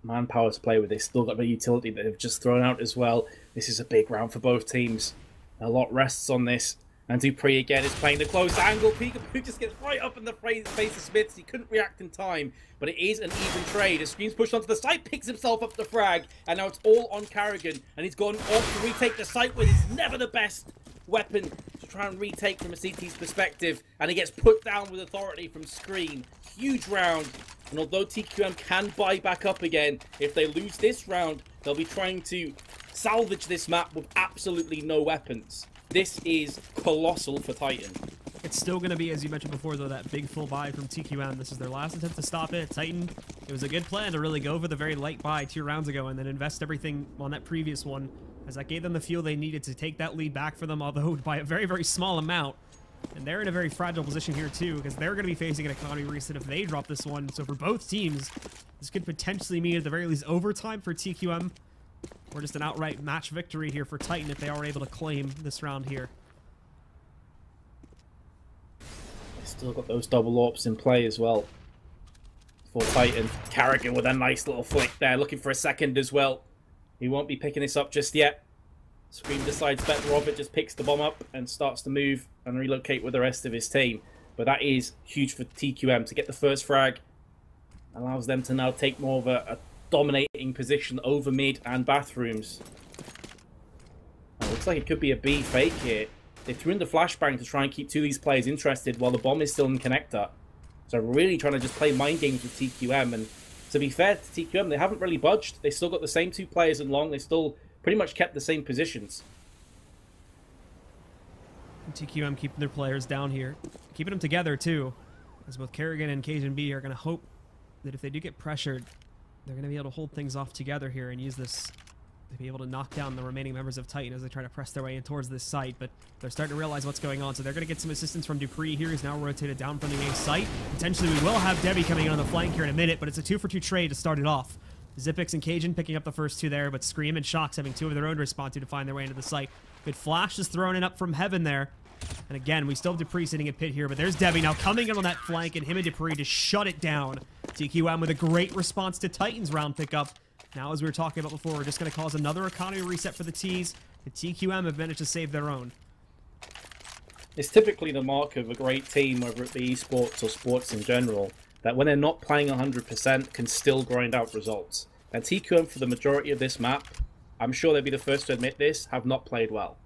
Manpower to play with. They still got the utility that they've just thrown out as well. This is a big round for both teams. A lot rests on this. And Dupree again is playing the close angle. Peekaboo just gets right up in the face of Smiths. He couldn't react in time, but it is an even trade. As Scream's pushed onto the site, picks himself up the frag, and now it's all on Carrigan. And he's gone off to retake the site with his never the best weapon to try and retake from a CT's perspective. And he gets put down with authority from Scream. Huge round. And although TQM can buy back up again, if they lose this round, they'll be trying to salvage this map with absolutely no weapons. This is colossal for Titan. It's still going to be, as you mentioned before, though, that big full buy from TQM. This is their last attempt to stop it. Titan, it was a good plan to really go for the very light buy 2 rounds ago and then invest everything on that previous one, as that gave them the fuel they needed to take that lead back for them, although by a very, very small amount. And they're in a very fragile position here, too, because they're going to be facing an economy reset if they drop this one. So for both teams, this could potentially mean, at the very least, overtime for TQM, or just an outright match victory here for Titan if they are able to claim this round here. Still got those double AWPs in play as well for Titan. Carrigan with a nice little flick there, looking for a second as well. He won't be picking this up just yet. Scream decides better of it, just picks the bomb up and starts to move and relocate with the rest of his team. But that is huge for TQM to get the first frag. Allows them to now take more of a dominating position over mid and bathrooms. Looks like it could be a B fake here. They threw in the flashbang to try and keep 2 of these players interested while the bomb is still in connector. So really trying to just play mind games with TQM. And to be fair to TQM, they haven't really budged. They still got the same 2 players in long. They still pretty much kept the same positions. TQM keeping their players down here. Keeping them together, too. As both Kerrigan and Cajun B are going to hope that if they do get pressured, they're going to be able to hold things off together here and use this to be able to knock down the remaining members of Titan as they try to press their way in towards this site. But they're starting to realize what's going on, so they're going to get some assistance from Dupree here. He's now rotated down from the main site. Potentially we will have Debbie coming in on the flank here in a minute, but it's a 2-for-2 trade to start it off. Zipix and Cajun picking up the first 2 there, but Scream and Shocks having 2 of their own to respond to find their way into the site. Good flash is thrown in up from heaven there. And again, we still have Dupree sitting at pit here, but there's Debbie now coming in on that flank, and him and Dupree to shut it down. TQM with a great response to Titan's round pickup. Now, as we were talking about before, we're just going to cause another economy reset for the T's. The TQM have managed to save their own. It's typically the mark of a great team, whether it be esports or sports in general, that when they're not playing 100% can still grind out results. And TQM, for the majority of this map, I'm sure they'd be the first to admit this, have not played well.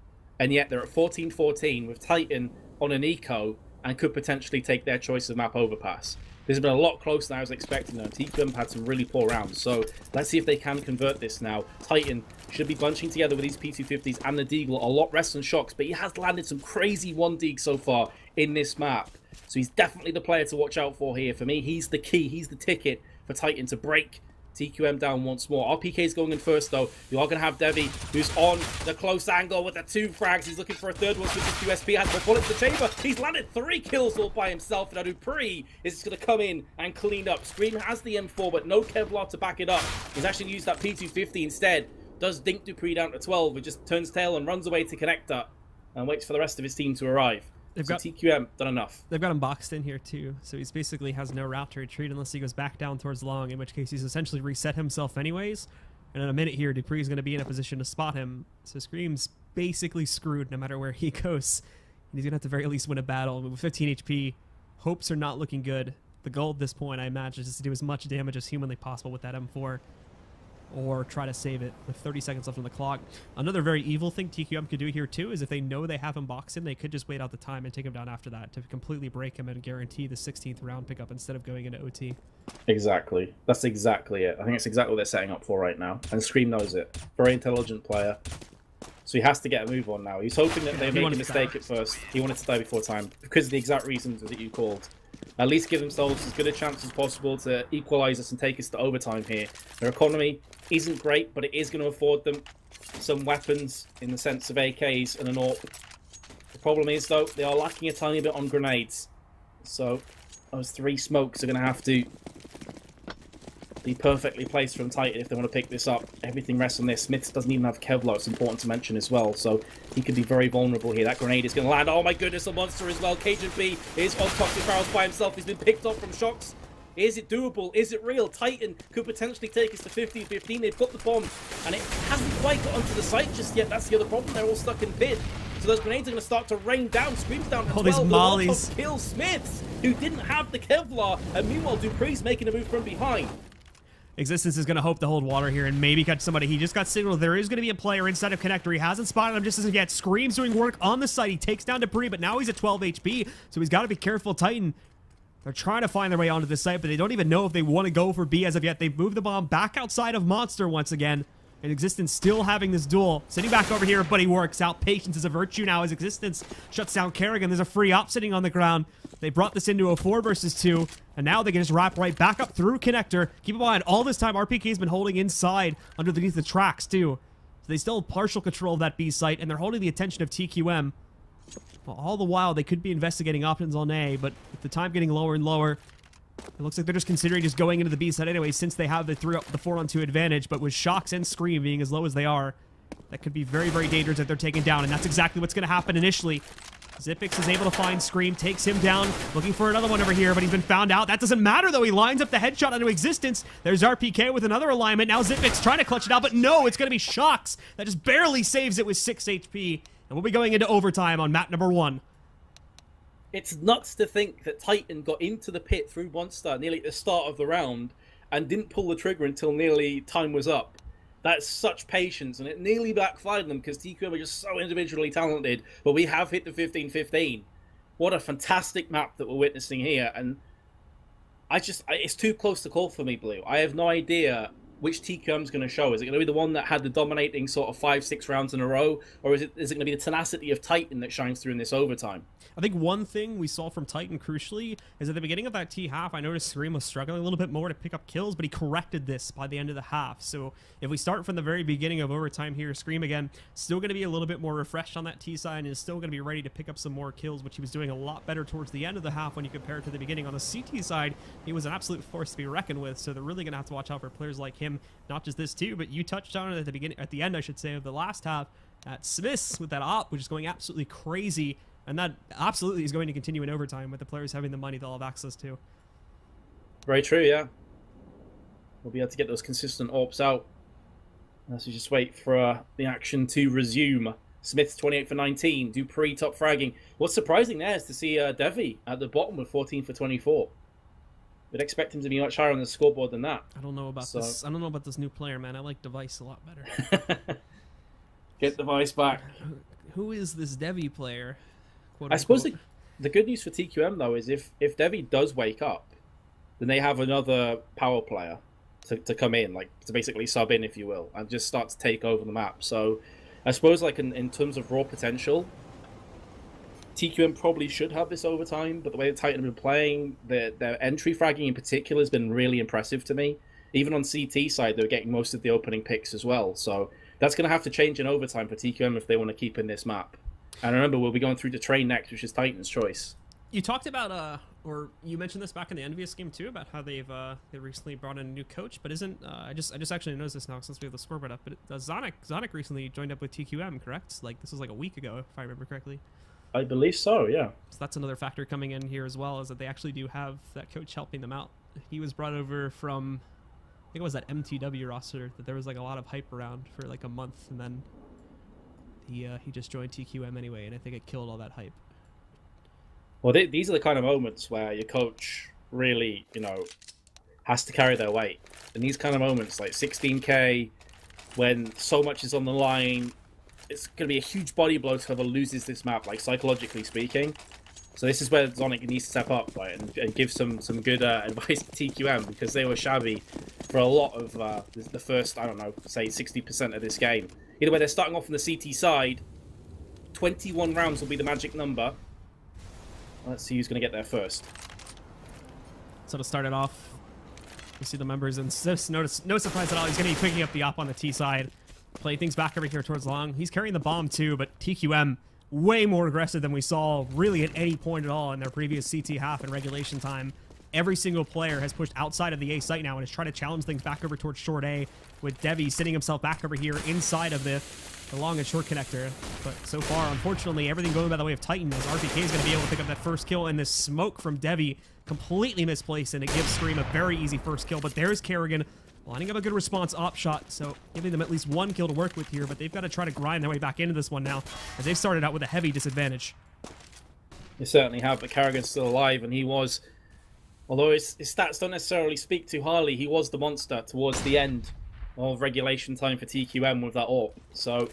And yet they're at 14-14 with Titan on an eco and could potentially take their choice of map overpass. This has been a lot closer than I was expecting, though. TQM had some really poor rounds, so let's see if they can convert this now. Titan should be bunching together with these P250s and the Deagle a lot less than Shocks, but he has landed some crazy 1-Deag so far in this map. So he's definitely the player to watch out for here. For me, he's the key, he's the ticket for Titan to break TQM down once more. RPK is going in first, though. You are going to have Debbie, who's on the close angle with the 2 frags. He's looking for a third one. Switches to USP, has more bullets to the chamber. He's landed 3 kills all by himself. Now Dupree is going to come in and clean up. Scream has the M4, but no Kevlar to back it up. He's actually used that P250 instead. Does dink Dupree down to 12, but just turns tail and runs away to connector and waits for the rest of his team to arrive. They've got TQM done enough. They've got him boxed in here too, so he's basically has no route to retreat unless he goes back down towards long, in which case he's essentially reset himself anyways. And in a minute here, Dupree's going to be in a position to spot him. So Scream's basically screwed no matter where he goes. And he's going to have to very least win a battle. With 15 HP, hopes are not looking good. The goal at this point, I imagine, is to do as much damage as humanly possible with that M4. Or try to save it with 30 seconds left on the clock. Another very evil thing TQM could do here too is if they know they have him boxed in, they could just wait out the time and take him down after that to completely break him and guarantee the 16th round pickup instead of going into OT. Exactly. That's exactly it. I think it's exactly what they're setting up for right now. And Scream knows it. Very intelligent player. So he has to get a move on now. He's hoping that they make a mistake at first. He wanted to die before time because of the exact reasons that you called. At least give themselves as good a chance as possible to equalise us and take us to overtime here. Their economy isn't great, but it is going to afford them some weapons in the sense of AKs and an AWP. The problem is, though, they are lacking a tiny bit on grenades. So those 3 smokes are going to have to be perfectly placed from Titan if they want to pick this up. Everything rests on this. Smiths doesn't even have Kevlar, it's important to mention as well, so he could be very vulnerable here. That grenade is going to land. Oh my goodness, a monster as well. Cajun B is on toxic barrels by himself. He's been picked up from Shocks. Is it doable? Is it real? Titan could potentially take us to 15-15. They've got the bomb, and it hasn't quite got onto the site just yet. That's the other problem. They're all stuck in pit. So those grenades are going to start to rain down. Screams down to 12. These mollies. Kill Smiths, who didn't have the Kevlar, and meanwhile Dupree's making a move from behind. Existence is going to hope to hold water here and maybe catch somebody. He just got signaled there is going to be a player inside of connector. He hasn't spotted him just as yet. Scream's doing work on the site. He takes down Dupree, but now he's at 12 HP, so he's got to be careful. Titan, they're trying to find their way onto this site, but they don't even know if they want to go for B as of yet. They've moved the bomb back outside of Monster once again. And Existence still having this duel. Sitting back over here, but he works out. Patience is a virtue now as Existence shuts down Kerrigan. There's a free op sitting on the ground. They brought this into a 4 versus 2. And now they can just wrap right back up through Connector. Keep in mind, all this time RPK's been holding inside underneath the tracks too. So they still have partial control of that B site, and they're holding the attention of TQM. Well, all the while, they could be investigating options on A, but with the time getting lower and lower, it looks like they're just considering just going into the B side anyway, since they have the 4-on-2 advantage. But with Shocks and Scream being as low as they are, that could be very, very dangerous if they're taken down, and that's exactly what's going to happen initially. Zipix is able to find Scream, takes him down, looking for another one over here, but he's been found out. That doesn't matter, though. He lines up the headshot onto Existence. There's RPK with another alignment. Now Zipix trying to clutch it out, but no, it's going to be Shocks that just barely saves it with 6 HP. And we'll be going into overtime on map number 1. It's nuts to think that Titan got into the pit through Monster nearly at the start of the round and didn't pull the trigger until nearly time was up. That's such patience, and it nearly backfired them because TQM are just so individually talented, but we have hit the 15-15. What a fantastic map that we're witnessing here, and it's too close to call for me, Blue. I have no idea which TQM's going to show. Is it going to be the one that had the dominating sort of 5-6 rounds in a row, or is it going to be the tenacity of Titan that shines through in this overtime? I think one thing we saw from Titan, crucially, is at the beginning of that T-half, I noticed Scream was struggling a little bit more to pick up kills, but he corrected this by the end of the half. So if we start from the very beginning of overtime here, Scream, again, still going to be a little bit more refreshed on that T-side and is still going to be ready to pick up some more kills, which he was doing a lot better towards the end of the half when you compare it to the beginning. On the CT side, he was an absolute force to be reckoned with, so they're really going to have to watch out for players like him. Not just this too, but you touched on it at the end, I should say, of the last half at Smiths with that op, which is going absolutely crazy. And that absolutely is going to continue in overtime with the players having the money they'll have access to. Very true, yeah. We'll be able to get those consistent AWPs out. Let's just wait for the action to resume. Smith's 28 for 19. Dupree top fragging. What's surprising there is to see Devi at the bottom with 14 for 24. We'd expect him to be much higher on the scoreboard than that. I don't know about this. I don't know about this new player, man. I like Device a lot better. Get Device back. Who is this Devi player? I suppose the good news for TQM, though, is if Devi does wake up, then they have another power player to come in, like to basically sub in, if you will, and just start to take over the map. So I suppose like in terms of raw potential, TQM probably should have this overtime, but the way the Titan have been playing, their entry fragging in particular has been really impressive to me. Even on CT side, they're getting most of the opening picks as well. So that's going to have to change in overtime for TQM if they want to keep in this map. And remember, we'll be going through to Train next, which is Titan's choice. You talked about, or you mentioned this back in the Envious game too, about how they recently brought in a new coach. But isn't I just actually noticed this now since we have the scoreboard up. But Zonic recently joined up with TQM, correct? Like this was like a week ago, if I remember correctly. I believe so, yeah. So that's another factor coming in here as well, is that they actually do have that coach helping them out. He was brought over from, I think it was that MTW roster that there was like a lot of hype around for like a month, and then he just joined TQM anyway, and I think it killed all that hype. Well, these are the kind of moments where your coach really, has to carry their weight. And these kind of moments, like 16K, when so much is on the line, it's going to be a huge body blow to whoever loses this map, like psychologically speaking. So this is where Zonic needs to step up, right, and give some good advice to TQM, because they were shabby for a lot of the first, I don't know, say 60% of this game. Either way, they're starting off on the CT side. 21 rounds will be the magic number. Let's see who's going to get there first. So to start it off, you see the members, and no surprise at all, he's going to be picking up the op on the T side. Play things back over here towards long. He's carrying the bomb too, but TQM way more aggressive than we saw really at any point at all in their previous CT half in regulation time. Every single player has pushed outside of the A site now and is trying to challenge things back over towards short A, with Devi sitting himself back over here inside of the long and short connector. But so far, unfortunately, everything going by the way of Titan, as RPK is going to be able to pick up that first kill, and this smoke from Devi completely misplaced, and it gives Scream a very easy first kill. But there's Kerrigan lining up a good response op shot, so giving them at least one kill to work with here, but they've got to try to grind their way back into this one now, as they've started out with a heavy disadvantage. They certainly have, but Kerrigan's still alive, and he was, although his stats don't necessarily speak too highly, he was the monster towards the end of regulation time for TQM with that AWP. So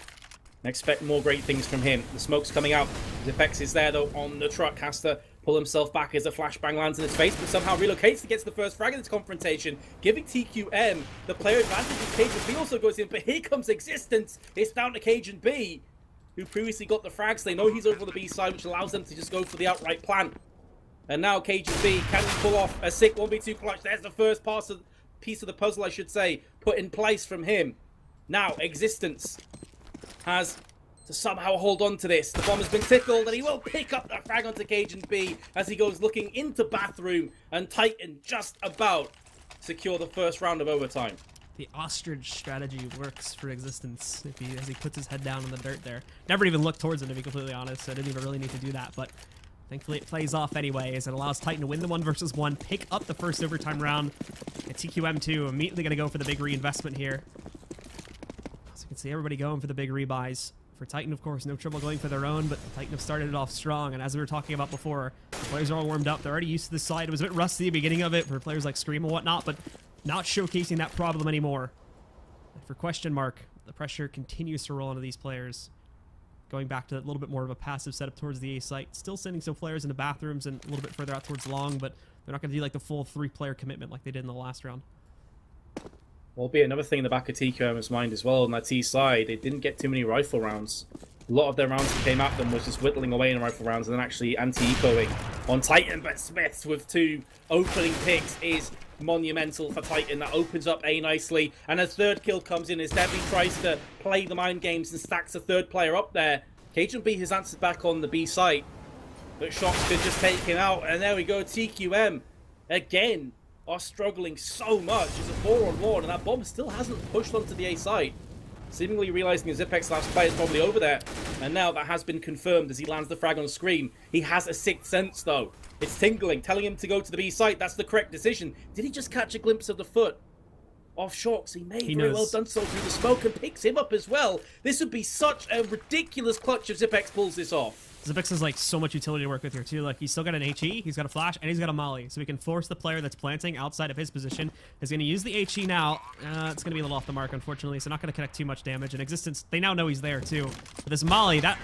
expect more great things from him. The smoke's coming out. Zipx is there though on the truck, has to pull himself back as a flashbang lands in his face, but somehow relocates to get to the first frag in this confrontation, giving TQM the player advantage as Cajun B also goes in, but here comes Existence. It's down to Cajun B, who previously got the frags. They know he's over on the B side, which allows them to just go for the outright plant. And now Cajun B, can he pull off a sick 1v2 clutch? There's the first piece of the puzzle, I should say, put in place from him. Now, Existence has to somehow hold on to this. The bomb has been tickled, and he will pick up that frag onto Cajun B as he goes looking into Bathroom, and Titan just about secure the first round of overtime. The ostrich strategy works for Existence as he puts his head down in the dirt there. Never even looked towards him, to be completely honest, so I didn't even really need to do that, but thankfully it plays off anyway, as it allows Titan to win the 1v1, pick up the first overtime round. And TQM2 immediately going to go for the big reinvestment here. So you can see everybody going for the big rebuys. For Titan, of course, no trouble going for their own, but Titan have started it off strong, and as we were talking about before, the players are all warmed up. They're already used to this side. It was a bit rusty at the beginning of it for players like Scream and whatnot, but not showcasing that problem anymore. And for Questionmark, the pressure continues to roll onto these players. Going back to a little bit more of a passive setup towards the A site. Still sending some players into bathrooms and a little bit further out towards long, but they're not going to do like the full 3-player commitment like they did in the last round. Will be another thing in the back of TQM's mind as well on that T side. They didn't get too many rifle rounds. A lot of their rounds that came at them was just whittling away in rifle rounds and then actually anti-ecoing on Titan. But Smiths with 2 opening picks is monumental for Titan. That opens up A nicely, and a third kill comes in as Debbie tries to play the mind games and stacks a third player up there. Cajun B has answered back on the B site, but Shox could just take him out, and there we go. TQM again are struggling so much. It's a 4-on-1, and that bomb still hasn't pushed onto the A site. Seemingly realizing his Zipex last play is probably over there, and now that has been confirmed as he lands the frag on screen. He has a 6th sense though. It's tingling, telling him to go to the B site. That's the correct decision. Did he just catch a glimpse of the foot of Shox? He may very well done so through the smoke and picks him up as well. This would be such a ridiculous clutch if Zipex pulls this off. Zipex has like so much utility to work with here too. Like he's still got an HE, he's got a flash, and he's got a molly. So he can force the player that's planting outside of his position. He's going to use the HE now. It's going to be a little off the mark, unfortunately. So not going to connect too much damage. And Existence, they now know he's there too. But this molly, that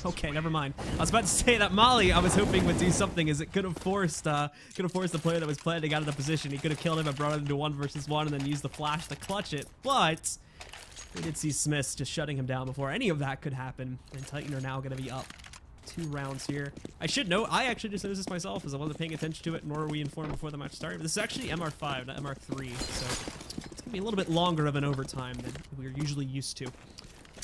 okay, never mind. I was about to say that molly, I was hoping would do something, as it could have forced the player that was planting out of the position. He could have killed him and brought him into 1v1 and then used the flash to clutch it. But we did see Smiths just shutting him down before any of that could happen. And Titan are now going to be up 2 rounds here. I should note, I actually just noticed this myself as I wasn't paying attention to it, nor were we informed before the match started. This is actually MR5, not MR3, so it's going to be a little bit longer of an overtime than we're usually used to.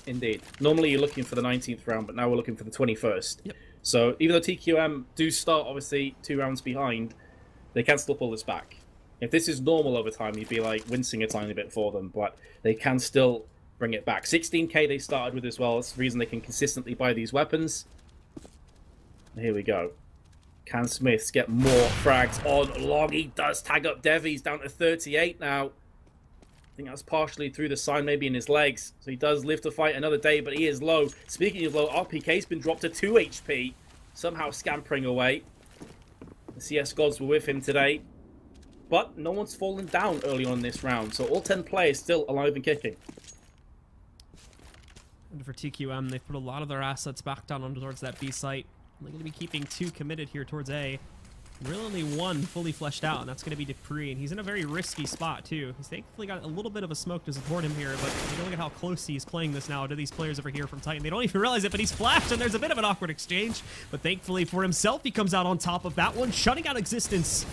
Indeed. Normally you're looking for the 19th round, but now we're looking for the 21st. Yep. So even though TQM do start, obviously, 2 rounds behind, they can still pull this back. If this is normal overtime, you'd be like wincing a tiny bit for them, but they can still bring it back. 16k they started with as well. That's the reason they can consistently buy these weapons. Here we go. Can Smiths get more frags on long? He does tag up Devi. He's down to 38 now. I think that's partially through the sign, maybe in his legs. So he does live to fight another day, but he is low. Speaking of low, RPK's been dropped to 2 HP. Somehow scampering away. The CS gods were with him today. But no one's fallen down early on in this round. So all 10 players still alive and kicking. And for TQM, they've put a lot of their assets back down onto towards that B site. They're going to be keeping 2 committed here towards A. And really only 1 fully fleshed out, and that's going to be Dupree. And he's in a very risky spot, too. He's thankfully got a little bit of a smoke to support him here, but take a look at how close he's playing this now to these players over here from Titan. They don't even realize it, but he's flashed, and there's a bit of an awkward exchange. But thankfully for himself, he comes out on top of that one, shutting out Existence.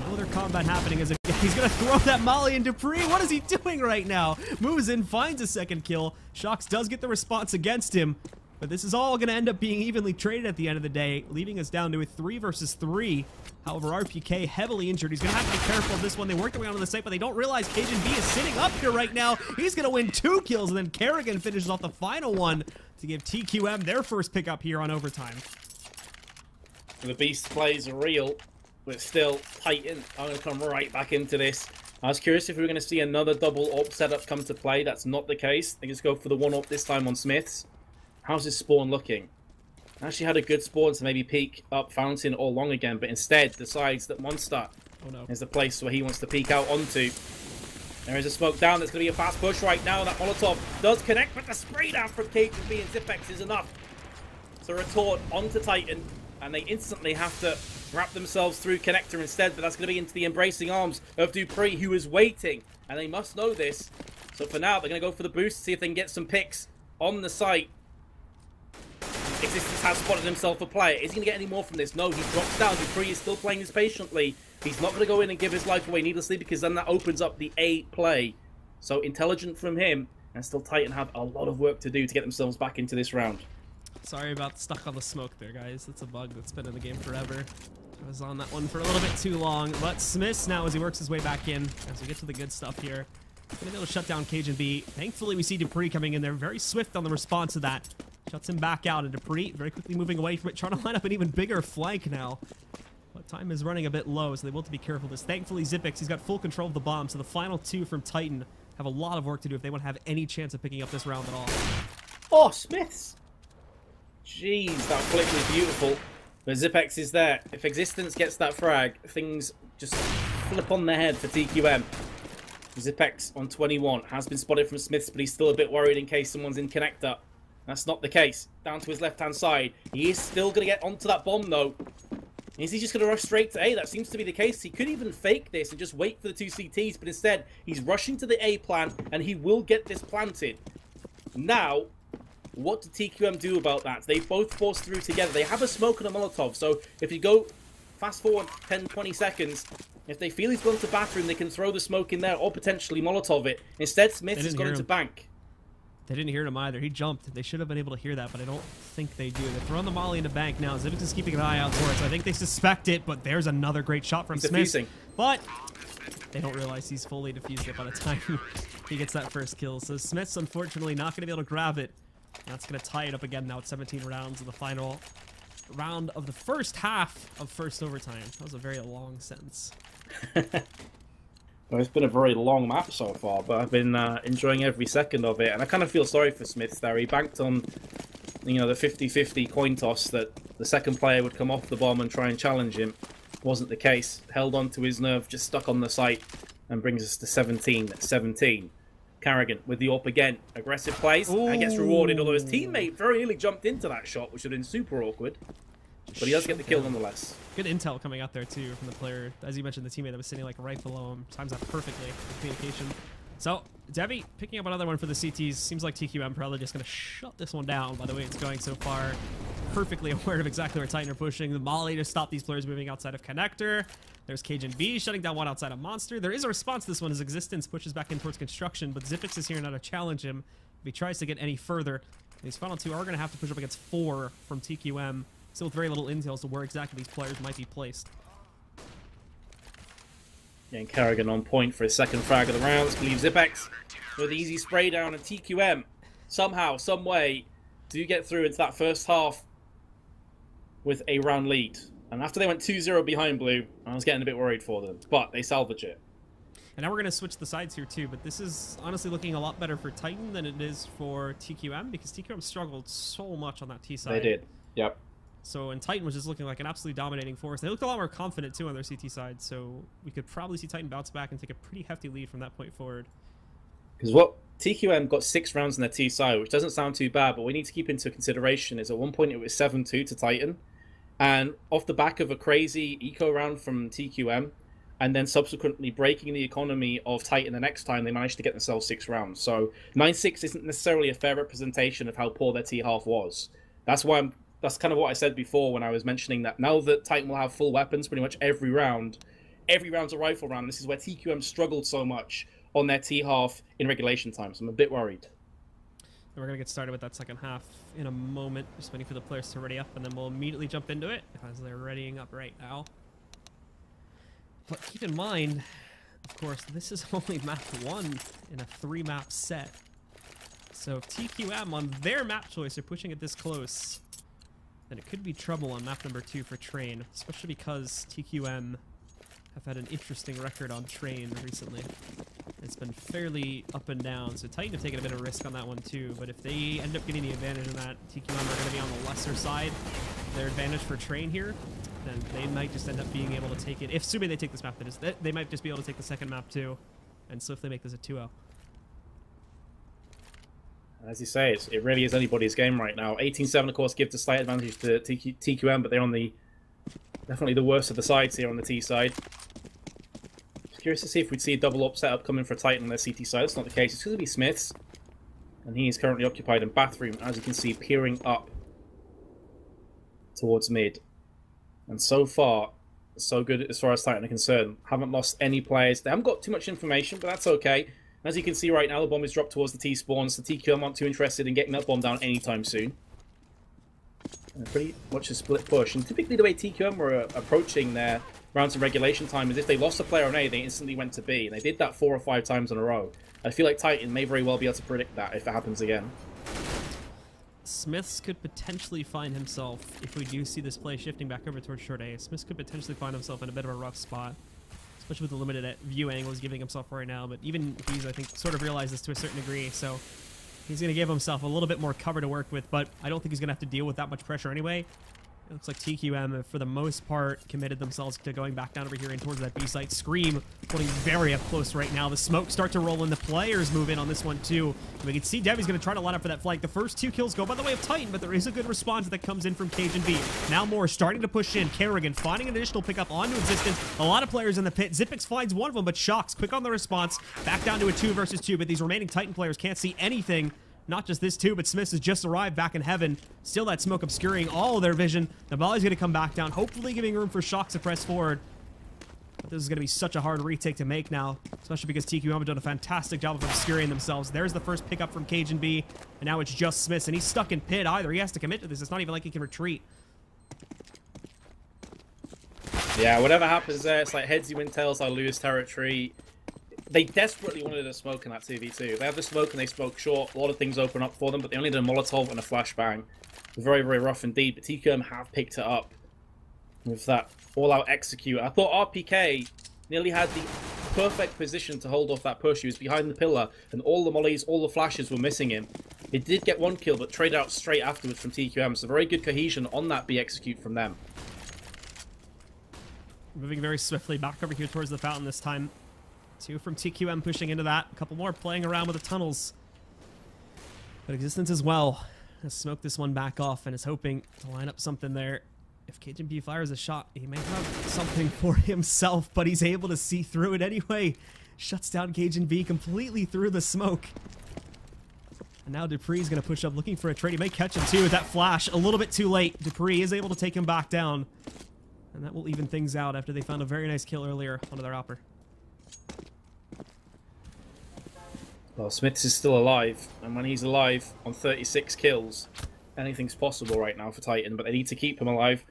No other combat happening as he's going to throw that molly in Dupree. What is he doing right now? Moves in, finds a 2nd kill. Shox does get the response against him. But this is all going to end up being evenly traded at the end of the day, leaving us down to a 3 versus 3. However, RPK heavily injured. He's going to have to be careful of this one. They work their way onto the site, but they don't realize Cajun B is sitting up here right now. He's going to win 2 kills, and then Kerrigan finishes off the final one to give TQM their first pickup here on overtime. The beast plays real, but still, Titan are going to come right back into this. I was curious if we were going to see another double AWP setup come to play. That's not the case. They just go for the 1 AWP this time on Smiths. How's his spawn looking? Actually had a good spawn to maybe peek up Fountain or long again, but instead decides that Monster is the place where he wants to peek out onto. There is a smoke down. There's going to be a fast push right now. That Molotov does connect, but the spray down from Cajun B and Zipex is enough to retort onto Titan. and they instantly have to wrap themselves through connector instead, but that's going to be into the embracing arms of Dupree, who is waiting, and they must know this. So for now, they're going to go for the boost, see if they can get some picks on the site. Existence has spotted himself a player. Is he going to get any more from this? No, he drops down. Dupree is still playing this patiently. He's not going to go in and give his life away needlessly, because then that opens up the A play. So intelligent from him, and still Titan have a lot of work to do to get themselves back into this round. Sorry about stuck on the smoke there, guys. That's a bug that's been in the game forever. I was on that one for a little bit too long, but Smiths now, as he works his way back in, as we get to the good stuff here, gonna be able to shut down Cajun B. Thankfully, we see Dupree coming in there, very swift on the response to that. Shuts him back out, and Dupree very quickly moving away from it, trying to line up an even bigger flank now. But time is running a bit low, so they will have to be careful. This, thankfully, Zipix, he's got full control of the bomb, so the final two from Titan have a lot of work to do if they want to have any chance of picking up this round at all. Oh, Smiths! Jeez, that flick was beautiful. But Zipex is there. If Existence gets that frag, things just flip on their head for TQM. Zipex on 21 has been spotted from Smiths, but he's still a bit worried in case someone's in connector. That's not the case. Down to his left-hand side. He is still going to get onto that bomb, though. Is he just going to rush straight to A? That seems to be the case. He could even fake this and just wait for the two CTs, but instead, he's rushing to the A plant, and he will get this planted. Now, what did TQM do about that? They both forced through together. They have a smoke and a Molotov, so if you go fast forward 10, 20 seconds, if they feel he's gone to bathroom, they can throw the smoke in there or potentially Molotov it. Instead, Smith has gone into bank. They didn't hear him either. He jumped. They should have been able to hear that, but I don't think they do. They're throwing the molly into bank now. Zivix is keeping an eye out for it, so I think they suspect it, but there's another great shot from Smith. But they don't realize he's fully defused it by the time he gets that first kill. So Smith's unfortunately not going to be able to grab it. That's going to tie it up again now at 17 rounds in the final round of the first half of first overtime. That was a very long sentence. Well, it's been a very long map so far, but I've been enjoying every second of it. And I kind of feel sorry for Smith there. He banked on, you know, the 50-50 coin toss that the second player would come off the bomb and try and challenge him. Wasn't the case. Held on to his nerve, just stuck on the site, and brings us to 17-17. Carrigan with the AWP again. Aggressive plays and gets rewarded, although his teammate very nearly jumped into that shot, which would have been super awkward. But he does get the kill nonetheless. Good intel coming out there, too, from the player. As you mentioned, the teammate that was sitting like right below him. Times that perfectly with communication. So, Devi picking up another one for the CTs. Seems like TQM probably just going to shut this one down by the way it's going so far. Perfectly aware of exactly where Titan are pushing. The molly to stop these players moving outside of connector. There's Cajun B shutting down one outside of Monster. There is a response to this one as Existence pushes back in towards construction, but Zipix is here now to challenge him if he tries to get any further. These final two are going to have to push up against 4 from TQM. Still with very little intel as to where exactly these players might be placed. Yeah, and Carrigan on point for his second frag of the rounds. Leaves Zipex with the easy spray down, and TQM somehow, some way, do get through into that first half with a round lead. And after they went 2-0 behind Blue, I was getting a bit worried for them, but they salvage it. And now we're going to switch the sides here too, but this is honestly looking a lot better for Titan than it is for TQM, because TQM struggled so much on that T side. They did, yep. So, and Titan was just looking like an absolutely dominating force. They looked a lot more confident, too, on their CT side. So, we could probably see Titan bounce back and take a pretty hefty lead from that point forward. Because what TQM got 6 rounds on their T side, which doesn't sound too bad, but we need to keep into consideration is at one point it was 7-2 to Titan. And off the back of a crazy eco round from TQM, and then subsequently breaking the economy of Titan the next time, they managed to get themselves 6 rounds. So, 9-6 isn't necessarily a fair representation of how poor their T half was. That's kind of what I said before when I was mentioning that now that Titan will have full weapons pretty much every round's a rifle round. This is where TQM struggled so much on their T half in regulation time, so I'm a bit worried. And we're going to get started with that second half in a moment. Just waiting for the players to ready up, and then we'll immediately jump into it as they're readying up right now. But keep in mind, of course, this is only map 1 in a 3-map set. So if TQM on their map choice are pushing it this close, then it could be trouble on map number 2 for Train, especially because TQM have had an interesting record on Train recently. It's been fairly up and down, so Titan have taken a bit of risk on that one too, but if they end up getting the advantage in that, TQM are going to be on the lesser side. Their advantage for Train here, then they might just end up being able to take it, if assuming they take this map, that is, they might just be able to take the second map too, and swiftly make this a 2-0. As you say, it really is anybody's game right now. 18-7, of course, gives the slight advantage to TQM, but they're on the definitely the worst of the sides here on the T side. Just curious to see if we'd see a double up setup coming for Titan on their CT side. That's not the case. It's going to be Smith's, and he is currently occupied in bathroom, as you can see, peering up towards mid. And so far, so good as far as Titan are concerned. Haven't lost any players. They haven't got too much information, but that's okay. As you can see right now, the bomb is dropped towards the T spawns. The TQM aren't too interested in getting that bomb down anytime soon. And pretty much a split push. And typically the way TQM were approaching their rounds of regulation time is if they lost a player on A, they instantly went to B. And they did that 4 or 5 times in a row. I feel like Titan may very well be able to predict that if it happens again. Smiths could potentially find himself, if we do see this play shifting back over towards short A, Smiths could potentially find himself in a bit of a rough spot. Especially with the limited view angle he's giving himself right now. But even he's, I think, sort of realized this to a certain degree. So he's going to give himself a little bit more cover to work with. But I don't think he's going to have to deal with that much pressure anyway. It looks like TQM, for the most part, committed themselves to going back down over here and towards that B site. Scream holding very up close right now. The smoke start to roll in. The players move in on this one too. We can see Devi's going to try to line up for that flank. The first 2 kills go by the way of Titan, but there is a good response that comes in from Cajun B. Now more starting to push in. Kerrigan finding an additional pickup onto existence. A lot of players in the pit. Zipix finds one of them, but Shocks quick on the response. Back down to a 2 versus 2, but these remaining Titan players can't see anything. Not just this too, but Smiths has just arrived back in heaven. Still that smoke obscuring all of their vision. The volley's going to come back down, hopefully giving room for Shocks to press forward. But this is going to be such a hard retake to make now, especially because TQM have done a fantastic job of obscuring themselves. There's the first pickup from Cajun B, and now it's just Smiths, and he's stuck in pit either. He has to commit to this. It's not even like he can retreat. Yeah, whatever happens there, it's like heads you win, tails I lose territory. They desperately wanted a smoke in that 2v2. They have the smoke and they smoke short. A lot of things open up for them, but they only did a Molotov and a flashbang. Very, very rough indeed, but TQM have picked it up with that all-out execute. I thought RPK nearly had the perfect position to hold off that push. He was behind the pillar, and all the mollies, all the flashes were missing him. He did get 1 kill, but traded out straight afterwards from TQM, so very good cohesion on that B execute from them. Moving very swiftly back over here towards the fountain this time. 2 from TQM pushing into that. A couple more playing around with the tunnels. But Existence as well has smoked this one back off and is hoping to line up something there. If Cajun B fires a shot, he may have something for himself, but he's able to see through it anyway. Shuts down Cajun B completely through the smoke. And now Dupree's going to push up looking for a trade. He may catch him too with that flash. A little bit too late. Dupree is able to take him back down. And that will even things out after they found a very nice kill earlier onto their hopper. Well, Smiths is still alive, and when he's alive on 36 kills, anything's possible right now for Titan, but they need to keep him alive.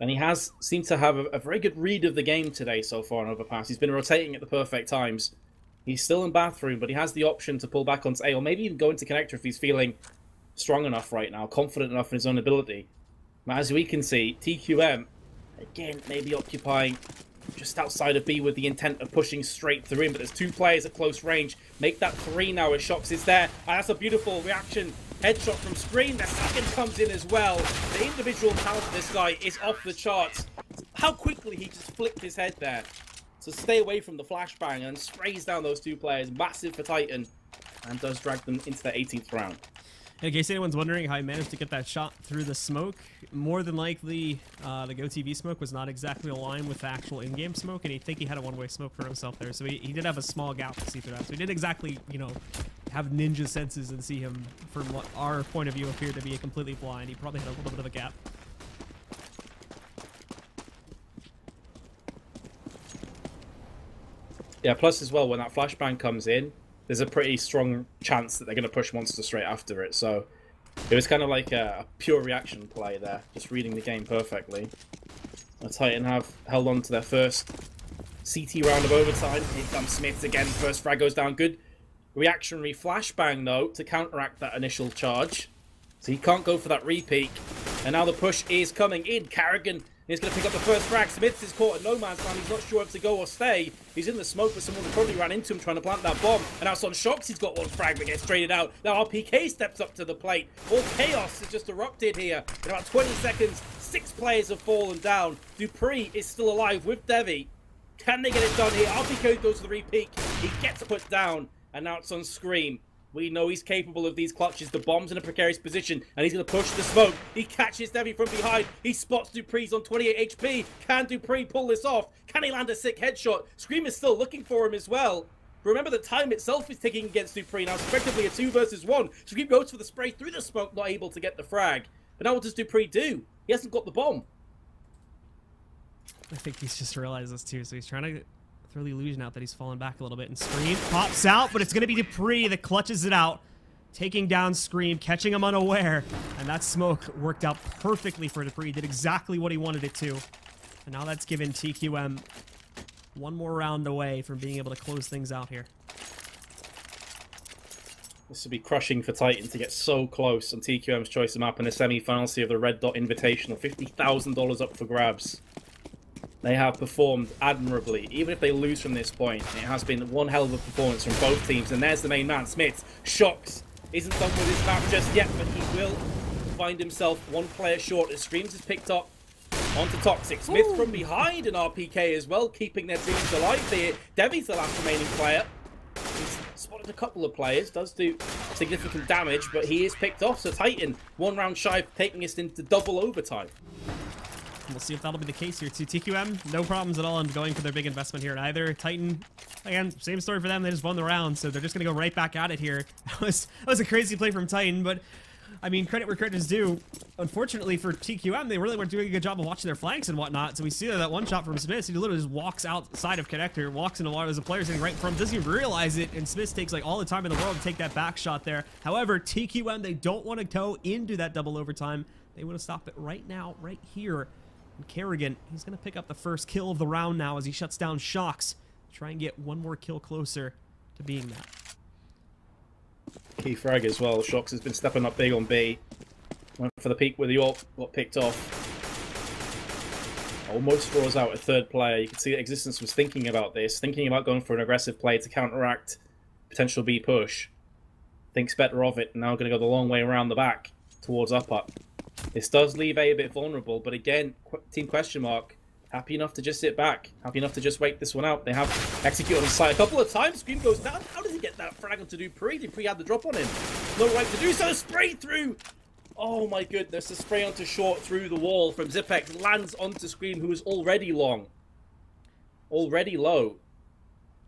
And he has seemed to have a very good read of the game today so far on Overpass. He's been rotating at the perfect times. He's still in bathroom, but he has the option to pull back onto A, or maybe even go into connector if he's feeling strong enough right now, confident enough in his own ability. But as we can see, TQM, again, maybe occupying just outside of B with the intent of pushing straight through him, but there's 2 players at close range. Make that 3 now as Shocks is there. And that's a beautiful reaction. Headshot from Screen. The second comes in as well. The individual talent of this guy is off the charts. How quickly he just flicked his head there. So stay away from the flashbang and sprays down those 2 players. Massive for Titan. And does drag them into the 18th round. In case anyone's wondering how he managed to get that shot through the smoke, more than likely the GoTV smoke was not exactly aligned with the actual in-game smoke, and I think he had a one-way smoke for himself there, so he did have a small gap to see through that. So he didn't exactly, you know, have ninja senses and see him, from what our point of view, appeared to be completely blind. He probably had a little bit of a gap. Yeah, plus as well, when that flashbang comes in, there's a pretty strong chance that they're going to push Monster straight after it. So it was kind of like a pure reaction play there, just reading the game perfectly. The Titan have held on to their first CT round of overtime. Here comes Smith again. First frag goes down. Good reactionary flashbang, though, to counteract that initial charge. So he can't go for that repeat. And now the push is coming in. Kerrigan is going to pick up the first frag. Smith is caught at no man's land. He's not sure if to go or stay. He's in the smoke, but someone probably ran into him trying to plant that bomb. And now it's on Shocks. He's got 1 frag, but gets traded out. Now RPK steps up to the plate. All chaos has just erupted here. In about 20 seconds, 6 players have fallen down. Dupree is still alive with Devi. Can they get it done here? RPK goes to the repeat. He gets put down. And now it's on Scream. We know he's capable of these clutches. The bomb's in a precarious position, and he's going to push the smoke. He catches Devi from behind. He spots Dupree's on 28 HP. Can Dupree pull this off? Can he land a sick headshot? Scream is still looking for him as well. Remember, the time itself is ticking against Dupree. Now it's effectively a 2 versus 1. Scream goes for the spray through the smoke, not able to get the frag. But now what does Dupree do? He hasn't got the bomb. I think he's just realized this too, so he's trying to throw the illusion out that he's fallen back a little bit, and Scream pops out, but it's going to be Dupree that clutches it out, taking down Scream, catching him unaware, and that smoke worked out perfectly for Dupree, did exactly what he wanted it to, and now that's given TQM one more round away from being able to close things out here. This would be crushing for Titan to get so close on TQM's choice of map in the semi-finals of the Red Dot Invitational. $50,000 up for grabs. They have performed admirably. Even if they lose from this point, it has been one hell of a performance from both teams. And there's the main man, Smith. Shocks isn't done with his map just yet, but he will find himself one player short as Screams is picked up onto Toxic. Smith from behind an RPK as well, keeping their teams alive here. Devi's the last remaining player. He's spotted a couple of players, does do significant damage, but he is picked off. So Titan, one round shy of taking us into double overtime. We'll see if that'll be the case here too. TQM, no problems at all in going for their big investment here either. Titan, again, same story for them. They just won the round, so they're just going to go right back at it here. That was a crazy play from Titan, but I mean, credit where credit is due. Unfortunately for TQM, they really weren't doing a good job of watching their flanks and whatnot. So we see that one shot from Smith. He literally just walks outside of connector, walks into water. There's a player sitting right in front, doesn't even realize it, and Smith takes like all the time in the world to take that back shot there. However, TQM, they don't want to go into that double overtime. They want to stop it right now, right here. And Kerrigan, he's going to pick up the first kill of the round now as he shuts down Shocks. Try and get one more kill closer to being that. Key frag as well. Shocks has been stepping up big on B. Went for the peak with the AWP, got picked off. Almost draws out a third player. You can see that Existence was thinking about this, thinking about going for an aggressive play to counteract potential B push. Thinks better of it, and now going to go the long way around the back towards up. This does leave A bit vulnerable, but again, Team Questionmark, happy enough to just sit back. Happy enough to just wait this one out. They have executed on site a couple of times. Scream goes down. How does he get that frag onto Dupree? Dupree had the drop on him. No right to do so. Spray through. Oh my goodness. The spray onto short through the wall from Zipex lands onto Scream, who is already long. Already low.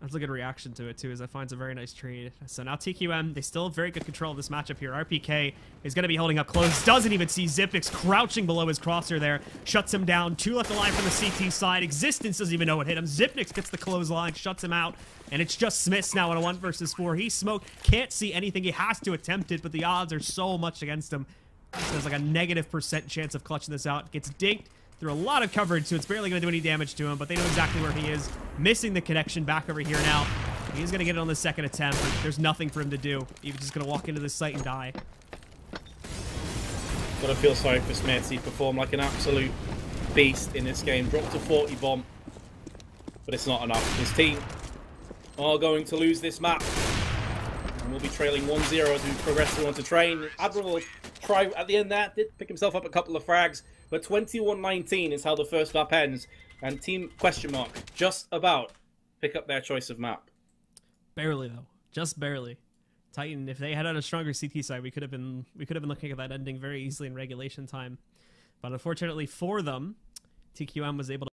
That's a good reaction to it, too, as that finds a very nice trade. So now TQM, they still have very good control of this matchup here. RPK is going to be holding up close. Doesn't even see Zipix crouching below his crosshair there. Shuts him down. 2 left alive from the CT side. Existence doesn't even know what hit him. Zipnix gets the clothesline, shuts him out. And it's just Smiths now in a 1 versus 4. He's smoked. Can't see anything. He has to attempt it, but the odds are so much against him. There's like a -% chance of clutching this out. Gets dinked through a lot of coverage, so it's barely going to do any damage to him, but they know exactly where he is. Missing the connection back over here now. He's going to get it on the second attempt, but there's nothing for him to do. He's just going to walk into this site and die. Gotta feel sorry for Smith. He performed like an absolute beast in this game. Dropped a 40 bomb, but it's not enough. His team are going to lose this map. And we'll be trailing 1-0 as we progress through onto train. Admiral will try at the end there. Did pick himself up a couple of frags. But 21-19 is how the first map ends. And Team Questionmark just about pick up their choice of map. Barely, though. Just barely. Titan, if they had on a stronger CT side, we could have been looking at that ending very easily in regulation time. But unfortunately for them, TQM was able to